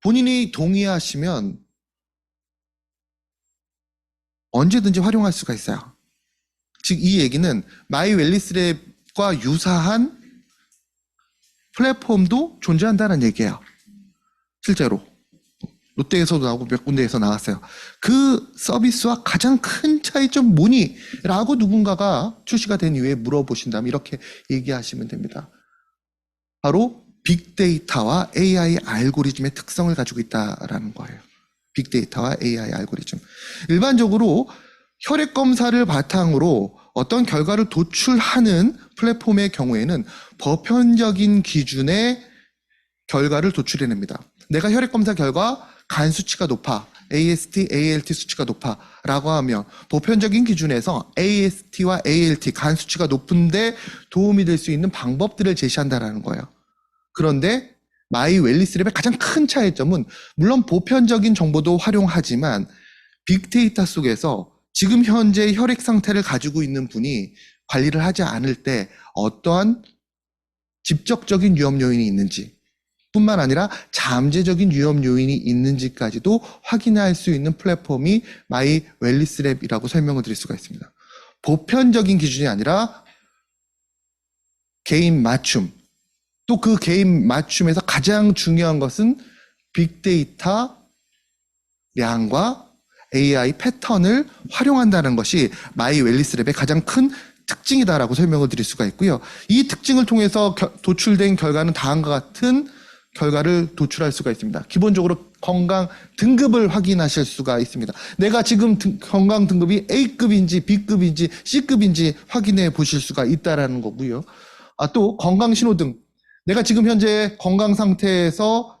본인이 동의하시면 언제든지 활용할 수가 있어요. 즉 이 얘기는 마이 웰리스 랩과 유사한 플랫폼도 존재한다는 얘기예요. 실제로 롯데에서도 나오고 몇 군데에서 나왔어요. 그 서비스와 가장 큰 차이점 뭐니? 라고 누군가가 출시가 된 이후에 물어보신다면 이렇게 얘기하시면 됩니다. 바로 빅데이터와 AI 알고리즘의 특성을 가지고 있다라는 거예요. 빅데이터와 AI 알고리즘. 일반적으로 혈액 검사를 바탕으로 어떤 결과를 도출하는 플랫폼의 경우에는 보편적인 기준의 결과를 도출해냅니다. 내가 혈액 검사 결과 간 수치가 높아, AST, ALT 수치가 높아 라고 하면 보편적인 기준에서 AST와 ALT 간 수치가 높은데 도움이 될 수 있는 방법들을 제시한다는 거예요. 그런데 마이 웰리스 랩의 가장 큰 차이점은 물론 보편적인 정보도 활용하지만 빅데이터 속에서 지금 현재 혈액 상태를 가지고 있는 분이 관리를 하지 않을 때 어떠한 직접적인 위험 요인이 있는지 뿐만 아니라 잠재적인 위험 요인이 있는지까지도 확인할 수 있는 플랫폼이 마이 웰리스 랩이라고 설명을 드릴 수가 있습니다. 보편적인 기준이 아니라 개인 맞춤, 또 그 개인 맞춤에서 가장 중요한 것은 빅데이터 량과 AI 패턴을 활용한다는 것이 마이 웰리스 랩의 가장 큰 특징이다라고 설명을 드릴 수가 있고요. 이 특징을 통해서 도출된 결과는 다음과 같은 결과를 도출할 수가 있습니다. 기본적으로 건강 등급을 확인하실 수가 있습니다. 내가 지금 건강 등급이 A급인지 B급인지 C급인지 확인해 보실 수가 있다라는 거고요. 또 건강 신호등. 내가 지금 현재 건강 상태에서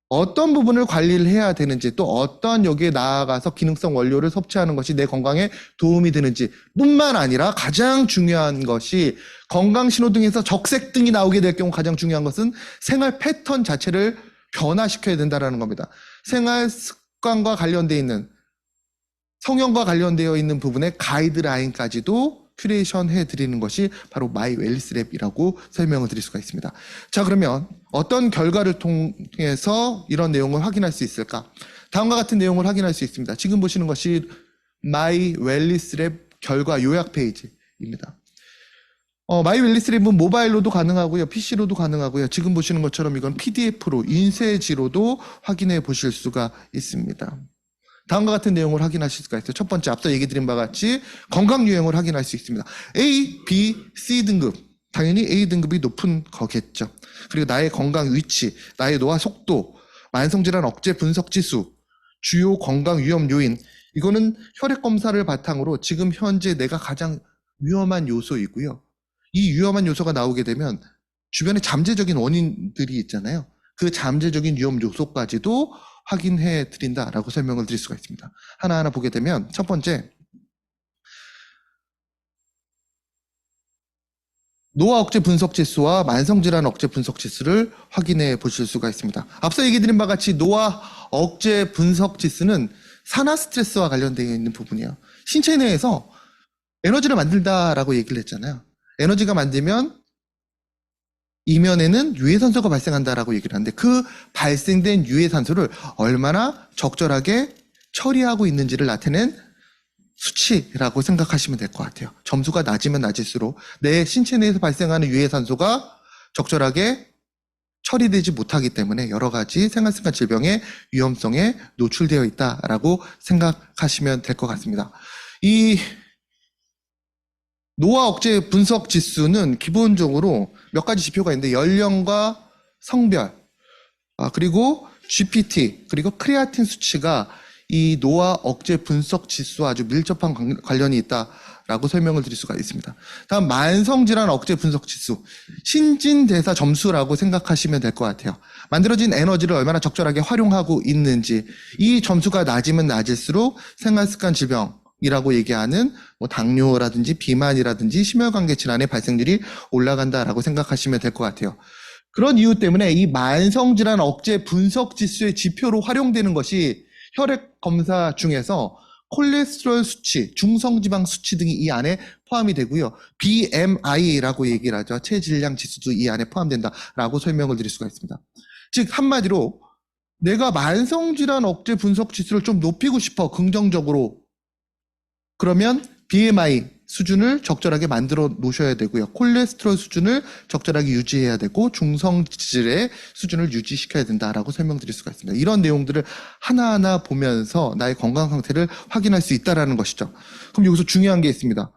어떤 부분을 관리를 해야 되는지 또 어떤 여기에 나아가서 기능성 원료를 섭취하는 것이 내 건강에 도움이 되는지 뿐만 아니라 가장 중요한 것이 건강 신호등에서 적색등이 나오게 될 경우 가장 중요한 것은 생활 패턴 자체를 변화시켜야 된다는 겁니다. 생활 습관과 관련되어 있는 성형과 관련되어 있는 부분의 가이드라인까지도 큐레이션 해드리는 것이 바로 마이 웰리스 랩이라고 설명을 드릴 수가 있습니다. 자, 그러면 어떤 결과를 통해서 이런 내용을 확인할 수 있을까? 다음과 같은 내용을 확인할 수 있습니다. 지금 보시는 것이 마이 웰리스 랩 결과 요약 페이지입니다. 마이 웰리스 랩은 모바일로도 가능하고요, PC로도 가능하고요. 지금 보시는 것처럼 이건 PDF로 인쇄지로도 확인해 보실 수가 있습니다. 다음과 같은 내용을 확인하실 수가 있어요. 첫 번째, 앞서 얘기 드린 바와 같이 건강 유형을 확인할 수 있습니다. A, B, C 등급. 당연히 A 등급이 높은 거겠죠. 그리고 나의 건강 위치, 나의 노화 속도, 만성질환 억제 분석 지수, 주요 건강 위험 요인. 이거는 혈액 검사를 바탕으로 지금 현재 내가 가장 위험한 요소이고요. 이 위험한 요소가 나오게 되면 주변에 잠재적인 원인들이 있잖아요. 그 잠재적인 위험 요소까지도 확인해 드린다라고 설명을 드릴 수가 있습니다. 하나하나 보게 되면 첫 번째, 노화 억제 분석 지수와 만성질환 억제 분석 지수를 확인해 보실 수가 있습니다. 앞서 얘기 드린 바와 같이 노화 억제 분석 지수는 산화 스트레스와 관련되어 있는 부분이에요. 신체 내에서 에너지를 만들다라고 얘기를 했잖아요. 에너지가 만들면 이면에는 유해산소가 발생한다라고 얘기를 하는데 그 발생된 유해산소를 얼마나 적절하게 처리하고 있는지를 나타낸 수치라고 생각하시면 될 것 같아요. 점수가 낮으면 낮을수록 내 신체 내에서 발생하는 유해산소가 적절하게 처리되지 못하기 때문에 여러 가지 생활습관 질병의 위험성에 노출되어 있다라고 생각하시면 될 것 같습니다. 이 노화 억제 분석 지수는 기본적으로 몇 가지 지표가 있는데 연령과 성별, 그리고 GPT, 그리고 크레아틴 수치가 이 노화 억제 분석 지수와 아주 밀접한 관련이 있다라고 설명을 드릴 수가 있습니다. 다음 만성질환 억제 분석 지수, 신진대사 점수라고 생각하시면 될 것 같아요. 만들어진 에너지를 얼마나 적절하게 활용하고 있는지, 이 점수가 낮으면 낮을수록 생활습관 질병 이라고 얘기하는 뭐 당뇨라든지 비만이라든지 심혈관계 질환의 발생률이 올라간다라고 생각하시면 될 것 같아요. 그런 이유 때문에 이 만성질환 억제 분석 지수의 지표로 활용되는 것이 혈액 검사 중에서 콜레스테롤 수치, 중성지방 수치 등이 이 안에 포함이 되고요. BMI라고 얘기를 하죠. 체질량 지수도 이 안에 포함된다라고 설명을 드릴 수가 있습니다. 즉 한마디로 내가 만성질환 억제 분석 지수를 좀 높이고 싶어, 긍정적으로. 그러면 BMI 수준을 적절하게 만들어 놓으셔야 되고요. 콜레스테롤 수준을 적절하게 유지해야 되고 중성지질의 수준을 유지시켜야 된다라고 설명드릴 수가 있습니다. 이런 내용들을 하나하나 보면서 나의 건강 상태를 확인할 수 있다는 것이죠. 그럼 여기서 중요한 게 있습니다.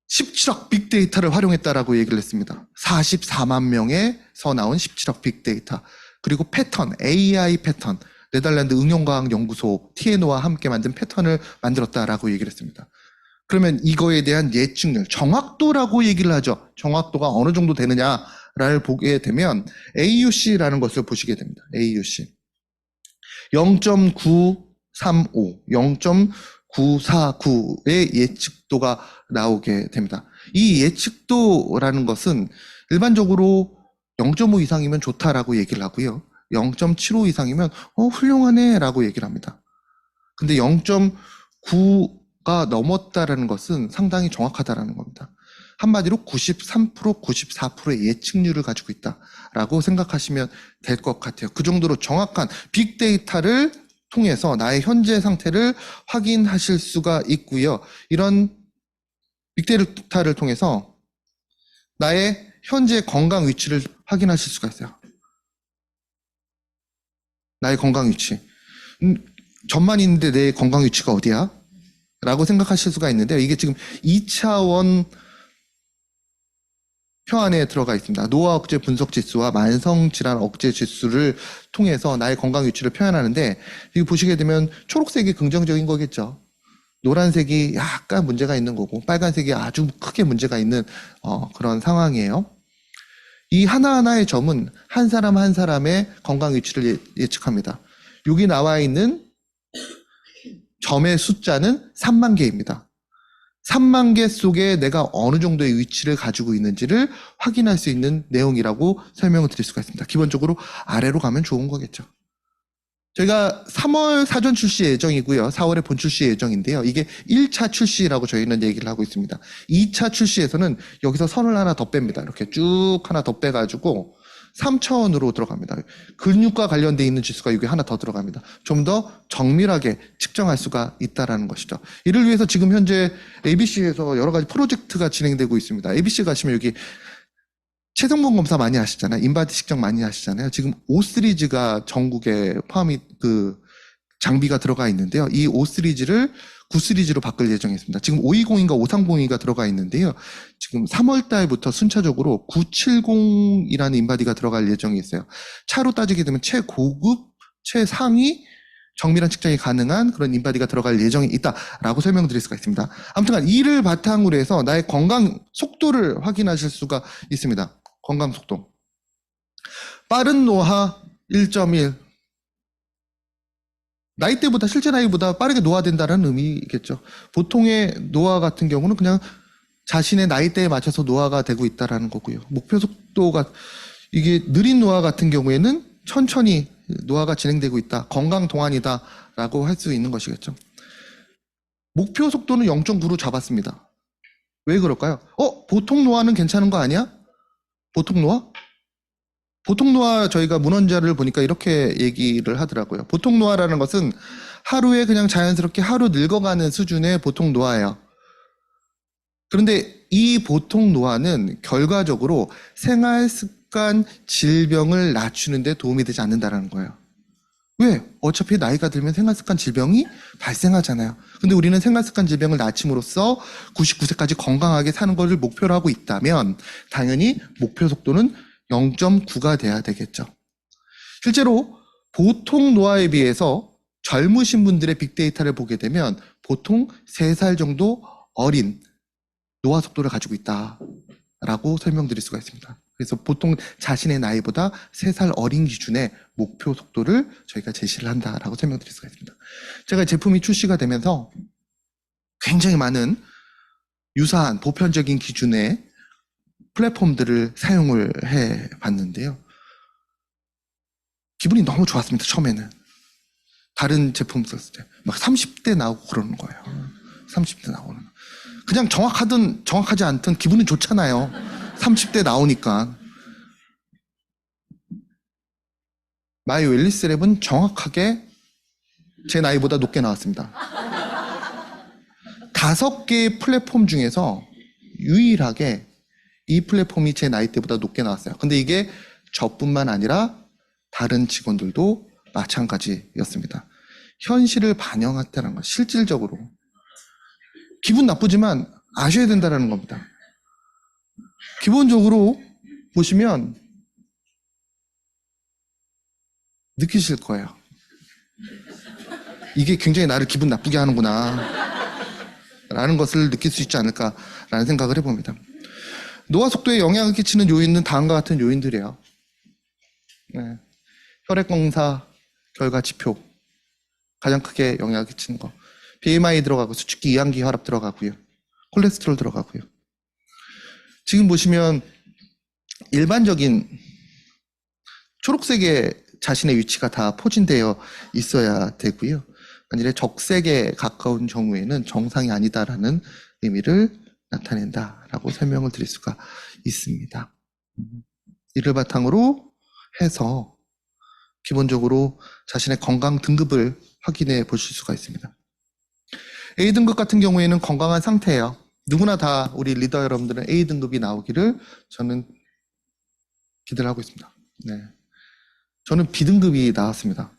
17억 빅데이터를 활용했다라고 얘기를 했습니다. 44만 명에서 나온 17억 빅데이터. 그리고 패턴, AI 패턴. 네덜란드 응용과학연구소 TNO와 함께 만든 패턴을 만들었다라고 얘기를 했습니다. 그러면 이거에 대한 예측률, 정확도라고 얘기를 하죠. 정확도가 어느 정도 되느냐를 보게 되면 AUC라는 것을 보시게 됩니다. AUC 0.935, 0.949의 예측도가 나오게 됩니다. 이 예측도라는 것은 일반적으로 0.5 이상이면 좋다라고 얘기를 하고요. 0.75 이상이면 훌륭하네 라고 얘기를 합니다. 근데 0.9가 넘었다라는 것은 상당히 정확하다라는 겁니다. 한마디로 93%, 94%의 예측률을 가지고 있다라고 생각하시면 될 것 같아요. 그 정도로 정확한 빅데이터를 통해서 나의 현재 상태를 확인하실 수가 있고요. 이런 빅데이터를 통해서 나의 현재 건강 위치를 확인하실 수가 있어요. 나의 건강 위치. 점만 있는데 내 건강 위치가 어디야? 라고 생각하실 수가 있는데 이게 지금 2차원 표안에 들어가 있습니다. 노화 억제 분석 지수와 만성질환 억제 지수를 통해서 나의 건강 위치를 표현하는데 이거 보시게 되면 초록색이 긍정적인 거겠죠. 노란색이 약간 문제가 있는 거고 빨간색이 아주 크게 문제가 있는 그런 상황이에요. 이 하나하나의 점은 한 사람 한 사람의 건강 위치를 예측합니다. 여기 나와 있는 점의 숫자는 3만 개입니다. 3만 개 속에 내가 어느 정도의 위치를 가지고 있는지를 확인할 수 있는 내용이라고 설명을 드릴 수가 있습니다. 기본적으로 아래로 가면 좋은 거겠죠. 저희가 3월 사전 출시 예정이고요. 4월에 본 출시 예정인데요. 이게 1차 출시라고 저희는 얘기를 하고 있습니다. 2차 출시에서는 여기서 선을 하나 더 뺍니다. 이렇게 쭉 하나 더 빼가지고 3차원으로 들어갑니다. 근육과 관련되어 있는 지수가 여기 하나 더 들어갑니다. 좀 더 정밀하게 측정할 수가 있다는 것이죠. 이를 위해서 지금 현재 ABC에서 여러 가지 프로젝트가 진행되고 있습니다. ABC 가시면 여기 체성분 검사 많이 하시잖아요. 인바디 측정 많이 하시잖아요. 지금 O 시리즈가 전국에 포함이 장비가 들어가 있는데요. 이 O 시리즈를 9 시리즈로 바꿀 예정이었습니다. 지금 520인가 530이가 들어가 있는데요. 지금 3월 달부터 순차적으로 970이라는 인바디가 들어갈 예정이 있어요. 차로 따지게 되면 최고급, 최상위 정밀한 측정이 가능한 그런 인바디가 들어갈 예정이 있다라고 설명드릴 수가 있습니다. 아무튼 이를 바탕으로 해서 나의 건강 속도를 확인하실 수가 있습니다. 건강 속도. 빠른 노화 1.1. 나이대보다 실제 나이보다 빠르게 노화된다는 의미겠죠. 보통의 노화 같은 경우는 그냥 자신의 나이대에 맞춰서 노화가 되고 있다는 거고요. 목표 속도가 이게 느린 노화 같은 경우에는 천천히 노화가 진행되고 있다. 건강 동안이다 라고 할 수 있는 것이겠죠. 목표 속도는 0.9로 잡았습니다. 왜 그럴까요? 보통 노화는 괜찮은 거 아니야? 보통 노화? 보통 노화 저희가 문헌자를 보니까 이렇게 얘기를 하더라고요. 보통 노화라는 것은 하루에 그냥 자연스럽게 하루 늙어가는 수준의 보통 노화예요. 그런데 이 보통 노화는 결과적으로 생활 습관 질병을 낮추는 데 도움이 되지 않는다는 거예요. 왜? 어차피 나이가 들면 생활 습관 질병이 발생하잖아요. 근데 우리는 생활 습관 질병을 낮춤으로써 99세까지 건강하게 사는 것을 목표로 하고 있다면 당연히 목표 속도는 0.9가 돼야 되겠죠. 실제로 보통 노화에 비해서 젊으신 분들의 빅데이터를 보게 되면 보통 3살 정도 어린 노화 속도를 가지고 있다라고 설명드릴 수가 있습니다. 그래서 보통 자신의 나이보다 3살 어린 기준의 목표 속도를 저희가 제시를 한다라고 설명드릴 수가 있습니다. 제가 제품이 출시가 되면서 굉장히 많은 유사한 보편적인 기준의 플랫폼들을 사용을 해 봤는데요. 기분이 너무 좋았습니다. 처음에는. 다른 제품 썼을 때 막 30대 나오고 그러는 거예요. 30대 나오는. 그냥 정확하든 정확하지 않든 기분은 좋잖아요. 30대 나오니까. 마이 웰리스 랩은 정확하게 제 나이보다 높게 나왔습니다. 5개의 플랫폼 중에서 유일하게 이 플랫폼이 제 나이대보다 높게 나왔어요. 근데 이게 저뿐만 아니라 다른 직원들도 마찬가지였습니다. 현실을 반영했다는 것, 실질적으로. 기분 나쁘지만 아셔야 된다는 겁니다. 기본적으로 보시면 느끼실 거예요. 이게 굉장히 나를 기분 나쁘게 하는구나 라는 것을 느낄 수 있지 않을까라는 생각을 해봅니다. 노화 속도에 영향을 끼치는 요인은 다음과 같은 요인들이에요. 네. 혈액검사 결과 지표 가장 크게 영향을 끼치는 거. BMI 들어가고 수축기 이항기 혈압 들어가고요. 콜레스테롤 들어가고요. 지금 보시면 일반적인 초록색의 자신의 위치가 다 포진되어 있어야 되고요. 만일에 적색에 가까운 경우에는 정상이 아니다라는 의미를 나타낸다라고 설명을 드릴 수가 있습니다. 이를 바탕으로 해서 기본적으로 자신의 건강 등급을 확인해 보실 수가 있습니다. A등급 같은 경우에는 건강한 상태예요. 누구나 다 우리 리더 여러분들은 A등급이 나오기를 저는 기대를 하고 있습니다. 네. 저는 B등급이 나왔습니다.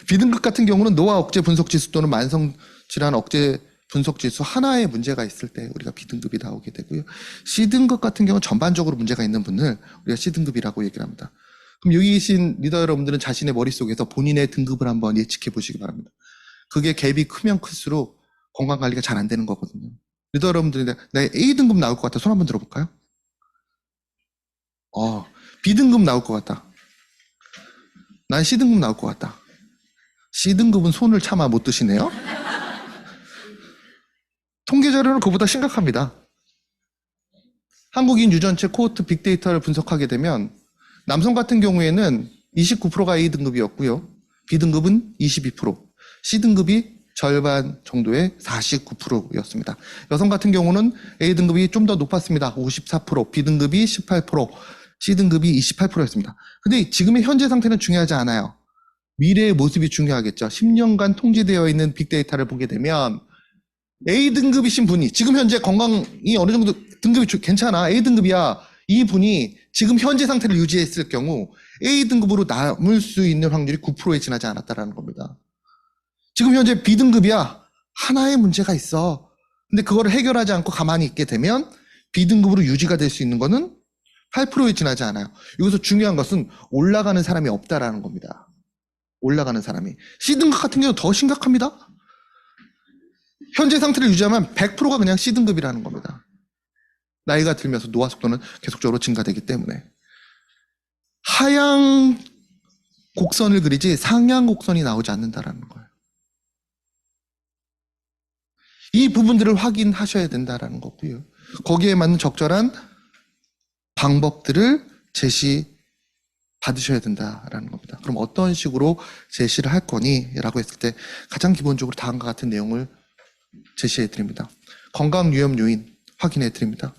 B등급 같은 경우는 노화 억제 분석 지수 또는 만성 질환 억제 분석 지수 하나의 문제가 있을 때 우리가 B등급이 나오게 되고요. C등급 같은 경우는 전반적으로 문제가 있는 분을 우리가 C등급이라고 얘기를 합니다. 그럼 여기 계신 리더 여러분들은 자신의 머릿속에서 본인의 등급을 한번 예측해 보시기 바랍니다. 그게 갭이 크면 클수록 건강관리가 잘 안 되는 거거든요. 리더 여러분들이 나 A등급 나올 것 같아. 손 한번 들어볼까요? B등급 나올 것 같다. 난 C등급 나올 것 같다. C등급은 손을 차마 못 드시네요. 통계 자료는 그보다 심각합니다. 한국인 유전체 코호트 빅데이터를 분석하게 되면 남성 같은 경우에는 29%가 A등급이었고요. B등급은 22%, C등급이 절반 정도의 49%였습니다. 여성 같은 경우는 A등급이 좀 더 높았습니다. 54%, B등급이 18%, C등급이 28%였습니다. 근데 지금의 현재 상태는 중요하지 않아요. 미래의 모습이 중요하겠죠. 10년간 통지되어 있는 빅데이터를 보게 되면 A등급이신 분이 지금 현재 건강이 어느 정도 등급이 괜찮아. A등급이야. 이 분이 지금 현재 상태를 유지했을 경우 A등급으로 남을 수 있는 확률이 9%에 지나지 않았다는 겁니다. 지금 현재 B등급이야. 하나의 문제가 있어. 근데 그거를 해결하지 않고 가만히 있게 되면 B등급으로 유지가 될 수 있는 거는 8%에 지나지 않아요. 여기서 중요한 것은 올라가는 사람이 없다라는 겁니다. 올라가는 사람이. C등급 같은 경우는 더 심각합니다. 현재 상태를 유지하면 100%가 그냥 C등급이라는 겁니다. 나이가 들면서 노화 속도는 계속적으로 증가되기 때문에. 하향 곡선을 그리지 상향 곡선이 나오지 않는다라는 거예요. 이 부분들을 확인하셔야 된다라는 거고요. 거기에 맞는 적절한 방법들을 제시받으셔야 된다라는 겁니다. 그럼 어떤 식으로 제시를 할 거니? 라고 했을 때 가장 기본적으로 다음과 같은 내용을 제시해 드립니다. 건강 위험 요인 확인해 드립니다.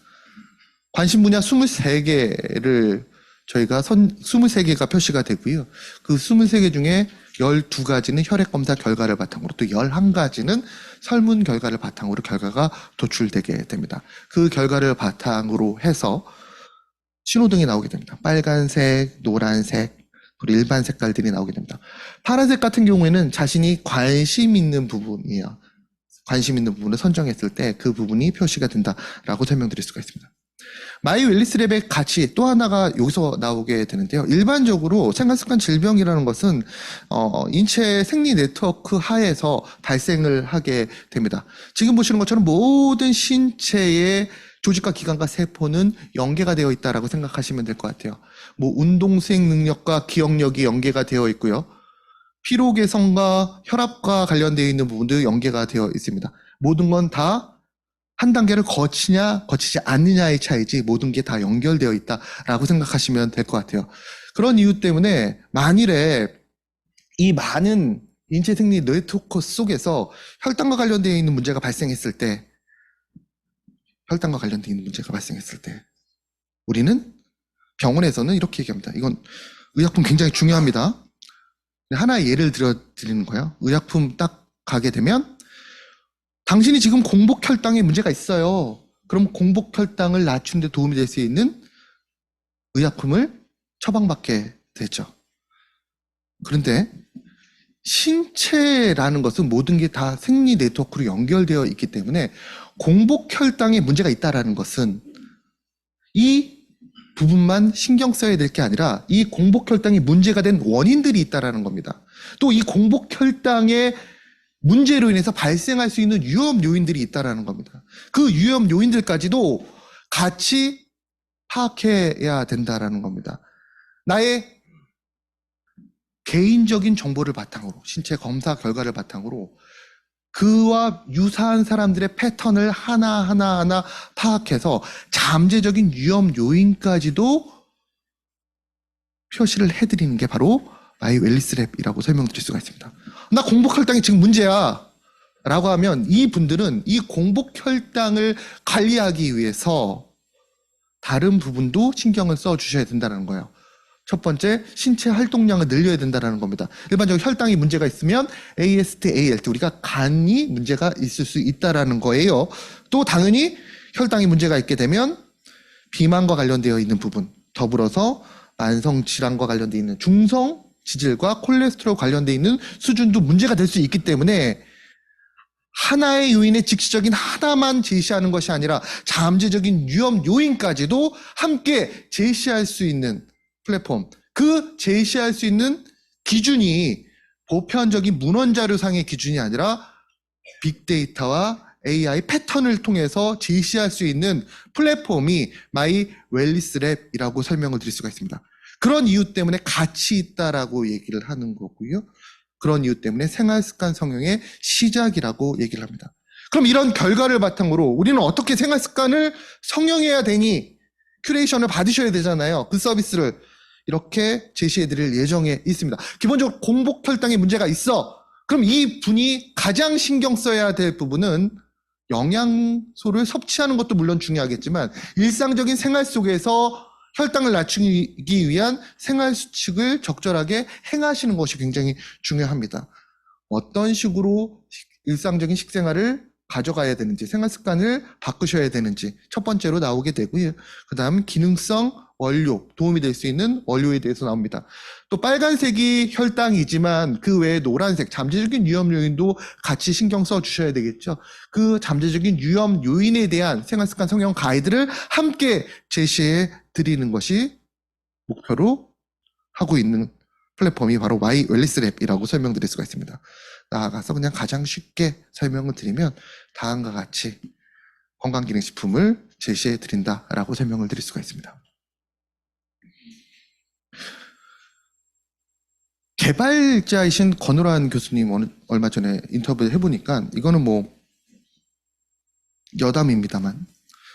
관심 분야 23개를 저희가 23개가 표시가 되고요. 그 23개 중에 12가지는 혈액 검사 결과를 바탕으로, 또 11가지는 설문 결과를 바탕으로 결과가 도출되게 됩니다. 그 결과를 바탕으로 해서 신호등이 나오게 됩니다. 빨간색, 노란색, 그리고 일반 색깔들이 나오게 됩니다. 파란색 같은 경우에는 자신이 관심 있는 부분이에요. 관심 있는 부분을 선정했을 때 그 부분이 표시가 된다라고 설명드릴 수가 있습니다. 마이 웰리스랩의 가치 또 하나가 여기서 나오게 되는데요. 일반적으로 생활습관 질병이라는 것은 인체 생리 네트워크 하에서 발생을 하게 됩니다. 지금 보시는 것처럼 모든 신체의 조직과 기관과 세포는 연계가 되어 있다라고 생각하시면 될 것 같아요. 뭐 운동 수행 능력과 기억력이 연계가 되어 있고요. 피로 개선과 혈압과 관련되어 있는 부분도 연계가 되어 있습니다. 모든 건 다 한 단계를 거치냐 거치지 않느냐의 차이지 모든 게 다 연결되어 있다라고 생각하시면 될 것 같아요. 그런 이유 때문에 만일에 이 많은 인체 생리 네트워크 속에서 혈당과 관련되어 있는 문제가 발생했을 때 우리는 병원에서는 이렇게 얘기합니다. 이건 의약품 굉장히 중요합니다. 하나의 예를 드리는 거예요. 의약품 딱 가게 되면 당신이 지금 공복혈당에 문제가 있어요. 그럼 공복혈당을 낮추는 데 도움이 될 수 있는 의약품을 처방받게 되죠. 그런데 신체라는 것은 모든 게 다 생리 네트워크로 연결되어 있기 때문에 공복혈당에 문제가 있다는 것은 이 부분만 신경 써야 될 게 아니라 이 공복혈당이 문제가 된 원인들이 있다는 겁니다. 또 이 공복혈당의 문제로 인해서 발생할 수 있는 위험 요인들이 있다는 겁니다. 그 위험 요인들까지도 같이 파악해야 된다는 겁니다. 나의 개인적인 정보를 바탕으로, 신체 검사 결과를 바탕으로 그와 유사한 사람들의 패턴을 하나하나 파악해서 잠재적인 위험 요인까지도 표시를 해드리는 게 바로 마이 웰리스랩이라고 설명드릴 수가 있습니다. 나 공복혈당이 지금 문제야 라고 하면 이 분들은 이 공복혈당을 관리하기 위해서 다른 부분도 신경을 써주셔야 된다는 거예요. 첫 번째, 신체 활동량을 늘려야 된다는 겁니다. 일반적으로 혈당이 문제가 있으면 AST, ALT, 우리가 간이 문제가 있을 수 있다는 거예요. 또 당연히 혈당이 문제가 있게 되면 비만과 관련되어 있는 부분, 더불어서 만성질환과 관련되어 있는 중성 지질과 콜레스테롤 관련되어 있는 수준도 문제가 될 수 있기 때문에 하나의 요인의 직시적인 하나만 제시하는 것이 아니라 잠재적인 위험 요인까지도 함께 제시할 수 있는 플랫폼, 그 제시할 수 있는 기준이 보편적인 문헌자료상의 기준이 아니라 빅데이터와 AI 패턴을 통해서 제시할 수 있는 플랫폼이 마이 웰리스랩이라고 설명을 드릴 수가 있습니다. 그런 이유 때문에 가치 있다라고 얘기를 하는 거고요. 그런 이유 때문에 생활습관 성형의 시작이라고 얘기를 합니다. 그럼 이런 결과를 바탕으로 우리는 어떻게 생활습관을 성형해야 되니 큐레이션을 받으셔야 되잖아요. 그 서비스를 이렇게 제시해 드릴 예정에 있습니다. 기본적으로 공복혈당에 문제가 있어. 그럼 이 분이 가장 신경 써야 될 부분은 영양소를 섭취하는 것도 물론 중요하겠지만 일상적인 생활 속에서 혈당을 낮추기 위한 생활 수칙을 적절하게 행하시는 것이 굉장히 중요합니다. 어떤 식으로 일상적인 식생활을 가져가야 되는지, 생활 습관을 바꾸셔야 되는지 첫 번째로 나오게 되고요. 그 다음 기능성 원료, 도움이 될 수 있는 원료에 대해서 나옵니다. 또 빨간색이 혈당이지만 그 외에 노란색, 잠재적인 위험 요인도 같이 신경 써 주셔야 되겠죠. 그 잠재적인 위험 요인에 대한 생활습관 성형 가이드를 함께 제시해 드리는 것이 목표로 하고 있는 플랫폼이 바로 마이 웰리스랩이라고 설명드릴 수가 있습니다. 나아가서 그냥 가장 쉽게 설명을 드리면 다음과 같이 건강기능식품을 제시해 드린다라고 설명을 드릴 수가 있습니다. 개발자이신 권우란 교수님 얼마 전에 인터뷰를 해보니까 이거는 뭐 여담입니다만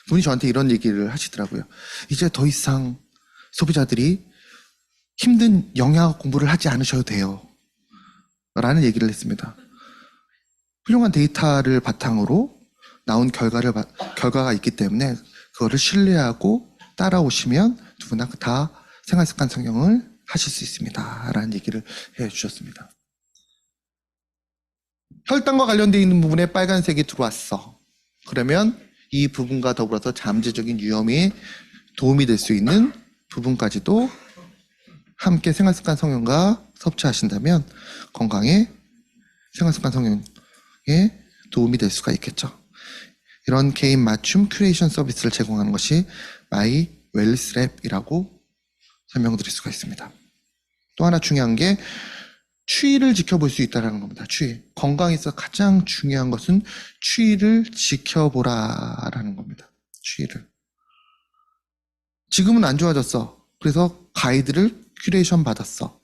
분이 저한테 이런 얘기를 하시더라고요. 이제 더 이상 소비자들이 힘든 영양학 공부를 하지 않으셔도 돼요 라는 얘기를 했습니다. 훌륭한 데이터를 바탕으로 나온 결과가 있기 때문에 그거를 신뢰하고 따라오시면 누구나 다 생활습관 성형을 하실 수 있습니다. 라는 얘기를 해주셨습니다. 혈당과 관련되어 있는 부분에 빨간색이 들어왔어. 그러면 이 부분과 더불어서 잠재적인 위험에 도움이 될 수 있는 부분까지도 함께 생활습관 성형과 섭취하신다면 건강에 생활습관 성형에 도움이 될 수가 있겠죠. 이런 개인 맞춤 큐레이션 서비스를 제공하는 것이 마이 웰리스랩이라고 설명드릴 수가 있습니다. 또 하나 중요한 게 추위를 지켜볼 수 있다는 겁니다. 추위. 건강에서 가장 중요한 것은 추위를 지켜보라라는 겁니다. 추위를. 지금은 안 좋아졌어. 그래서 가이드를 큐레이션 받았어.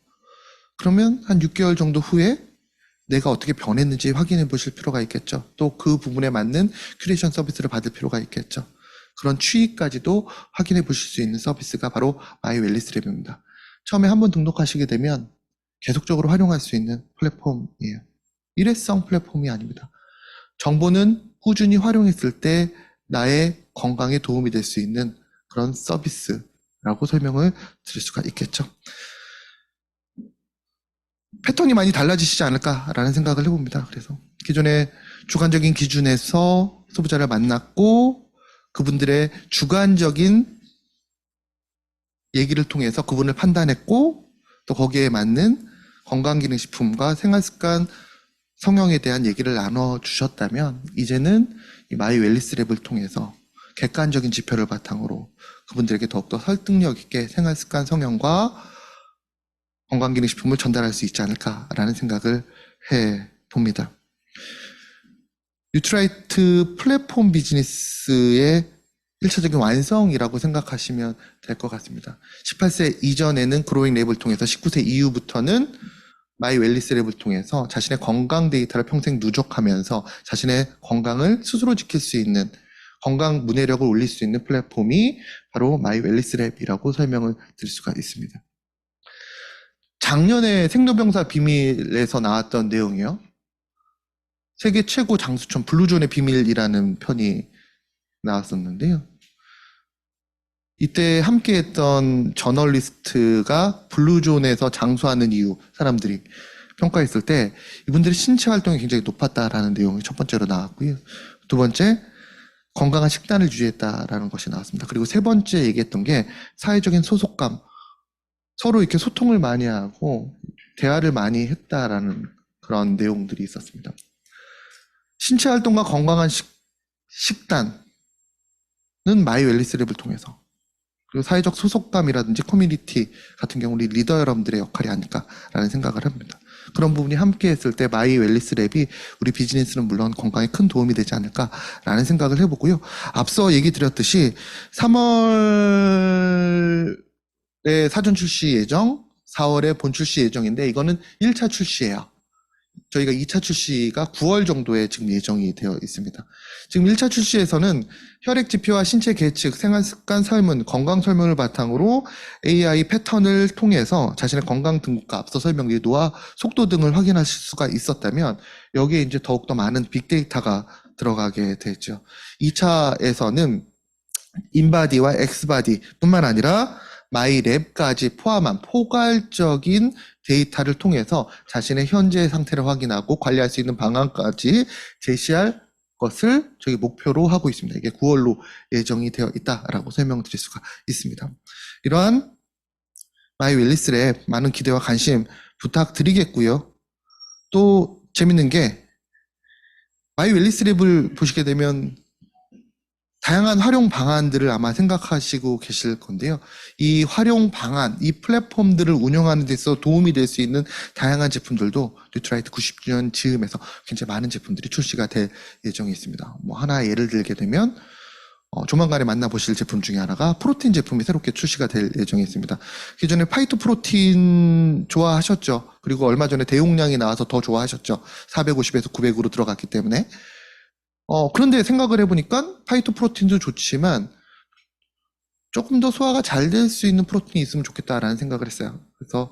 그러면 한 6개월 정도 후에 내가 어떻게 변했는지 확인해 보실 필요가 있겠죠. 또 그 부분에 맞는 큐레이션 서비스를 받을 필요가 있겠죠. 그런 추이까지도 확인해 보실 수 있는 서비스가 바로 마이 웰리스랩입니다. 처음에 한번 등록하시게 되면 계속적으로 활용할 수 있는 플랫폼이에요. 일회성 플랫폼이 아닙니다. 정보는 꾸준히 활용했을 때 나의 건강에 도움이 될 수 있는 그런 서비스라고 설명을 드릴 수가 있겠죠. 패턴이 많이 달라지시지 않을까라는 생각을 해봅니다. 그래서 기존의 주관적인 기준에서 소비자를 만났고 그분들의 주관적인 얘기를 통해서 그분을 판단했고 또 거기에 맞는 건강기능식품과 생활습관 성형에 대한 얘기를 나눠주셨다면 이제는 이 마이 웰리스랩을 통해서 객관적인 지표를 바탕으로 그분들에게 더욱더 설득력 있게 생활습관 성형과 건강기능식품을 전달할 수 있지 않을까라는 생각을 해봅니다. 뉴트라이트 플랫폼 비즈니스의 1차적인 완성이라고 생각하시면 될 것 같습니다. 18세 이전에는 그로잉 랩을 통해서 19세 이후부터는 마이 웰리스 랩을 통해서 자신의 건강 데이터를 평생 누적하면서 자신의 건강을 스스로 지킬 수 있는 건강 문해력을 올릴 수 있는 플랫폼이 바로 마이 웰리스 랩이라고 설명을 드릴 수가 있습니다. 작년에 생로병사 비밀에서 나왔던 내용이요. 세계 최고 장수촌 블루존의 비밀이라는 편이 나왔었는데요. 이때 함께했던 저널리스트가 블루존에서 장수하는 이유 사람들이 평가했을 때 이분들의 신체 활동이 굉장히 높았다라는 내용이 첫 번째로 나왔고요. 두 번째, 건강한 식단을 유지했다라는 것이 나왔습니다. 그리고 세 번째 얘기했던 게 사회적인 소속감, 서로 이렇게 소통을 많이 하고 대화를 많이 했다라는 그런 내용들이 있었습니다. 신체 활동과 건강한 식단은 마이 웰리스 랩을 통해서 그리고 사회적 소속감이라든지 커뮤니티 같은 경우 우리 리더 여러분들의 역할이 아닐까라는 생각을 합니다. 그런 부분이 함께 했을 때 마이 웰리스 랩이 우리 비즈니스는 물론 건강에 큰 도움이 되지 않을까라는 생각을 해보고요. 앞서 얘기 드렸듯이 3월에 사전 출시 예정, 4월에 본 출시 예정인데 이거는 1차 출시예요. 저희가 2차 출시가 9월 정도에 지금 예정이 되어 있습니다. 지금 1차 출시에서는 혈액 지표와 신체 계측, 생활습관 설문, 건강 설문을 바탕으로 AI 패턴을 통해서 자신의 건강 등급과 앞서 설명드린 노화 속도 등을 확인하실 수가 있었다면 여기에 이제 더욱더 많은 빅데이터가 들어가게 되죠. 2차에서는 인바디와 엑스바디 뿐만 아니라 마이랩까지 포함한 포괄적인 데이터를 통해서 자신의 현재 상태를 확인하고 관리할 수 있는 방안까지 제시할 것을 저희 목표로 하고 있습니다. 이게 9월로 예정이 되어 있다라고 설명드릴 수가 있습니다. 이러한 마이 웰리스 랩 많은 기대와 관심 부탁드리겠고요. 또 재밌는 게 마이 웰리스 랩을 보시게 되면 다양한 활용 방안들을 아마 생각하시고 계실 건데요. 이 활용 방안, 이 플랫폼들을 운영하는 데 있어서 도움이 될 수 있는 다양한 제품들도 뉴트라이트 90주년 즈음에서 굉장히 많은 제품들이 출시가 될 예정이 있습니다. 뭐 하나 예를 들게 되면 조만간에 만나보실 제품 중에 하나가 프로틴 제품이 새롭게 출시가 될 예정이 있습니다. 기존에 파이토 프로틴 좋아하셨죠? 그리고 얼마 전에 대용량이 나와서 더 좋아하셨죠? 450에서 900으로 들어갔기 때문에. 그런데 생각을 해보니까 파이토 프로틴도 좋지만 조금 더 소화가 잘 될 수 있는 프로틴이 있으면 좋겠다라는 생각을 했어요. 그래서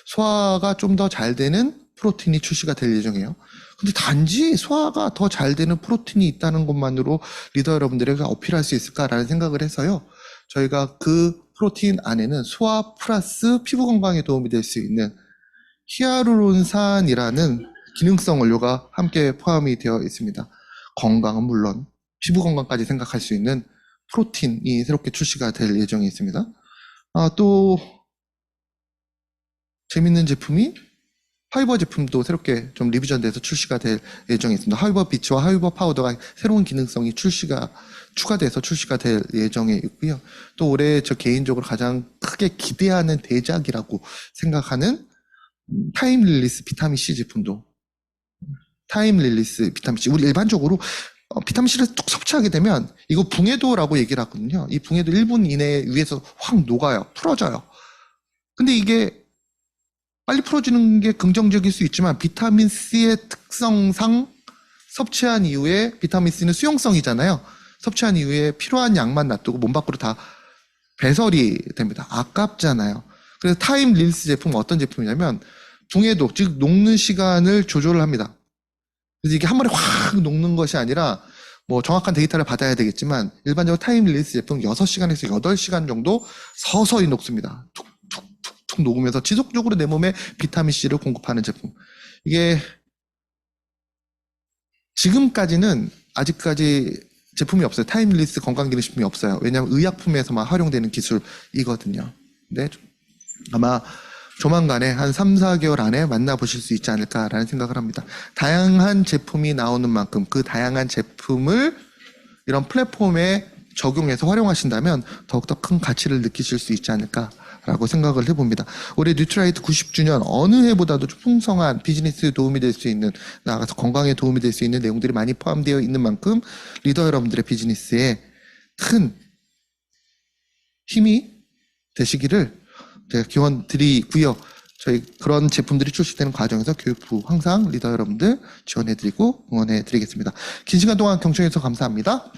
소화가 좀 더 잘 되는 프로틴이 출시가 될 예정이에요. 근데 단지 소화가 더 잘 되는 프로틴이 있다는 것만으로 리더 여러분들에게 어필할 수 있을까라는 생각을 해서요. 저희가 그 프로틴 안에는 소화 플러스 피부 건강에 도움이 될 수 있는 히아루론산이라는 기능성 원료가 함께 포함이 되어 있습니다. 건강은 물론 피부 건강까지 생각할 수 있는 프로틴이 새롭게 출시가 될 예정이 있습니다. 또 재밌는 제품이 하이버 제품도 새롭게 좀 리비전돼서 출시가 될 예정이 있습니다. 하이버 비치와 하이버 파우더가 새로운 기능성이 추가돼서 출시가 될 예정에 있고요. 또 올해 저 개인적으로 가장 크게 기대하는 대작이라고 생각하는 타임 릴리스 비타민 C 제품도 타임 릴리스 비타민 C. 우리 일반적으로 비타민 C를 뚝 섭취하게 되면 이거 붕해도라고 얘기를 하거든요. 이 붕해도 1분 이내에 위에서 확 녹아요. 풀어져요. 근데 이게 빨리 풀어지는 게 긍정적일 수 있지만 비타민 C의 특성상 섭취한 이후에 비타민 C는 수용성이잖아요. 섭취한 이후에 필요한 양만 놔두고 몸 밖으로 다 배설이 됩니다. 아깝잖아요. 그래서 타임 릴리스 제품은 어떤 제품이냐면 붕해도, 즉 녹는 시간을 조절을 합니다. 그래서 이게 한 번에 확 녹는 것이 아니라 뭐 정확한 데이터를 받아야 되겠지만 일반적으로 타임 릴리스 제품 6시간에서 8시간 정도 서서히 녹습니다. 툭툭툭툭 녹으면서 지속적으로 내 몸에 비타민 C를 공급하는 제품. 이게 지금까지는 아직까지 제품이 없어요. 타임 릴리스 건강기능식품이 없어요. 왜냐하면 의약품에서만 활용되는 기술이거든요. 근데 아마 조만간에 한 3, 4개월 안에 만나보실 수 있지 않을까라는 생각을 합니다. 다양한 제품이 나오는 만큼 그 다양한 제품을 이런 플랫폼에 적용해서 활용하신다면 더욱더 큰 가치를 느끼실 수 있지 않을까라고 생각을 해봅니다. 올해 뉴트라이트 90주년 어느 해보다도 좀 풍성한 비즈니스에 도움이 될 수 있는, 나아가서 건강에 도움이 될 수 있는 내용들이 많이 포함되어 있는 만큼 리더 여러분들의 비즈니스에 큰 힘이 되시기를 제가 기원 드리고요. 저희 그런 제품들이 출시되는 과정에서 교육부 항상 리더 여러분들 지원해드리고 응원해드리겠습니다. 긴 시간 동안 경청해주셔서 감사합니다.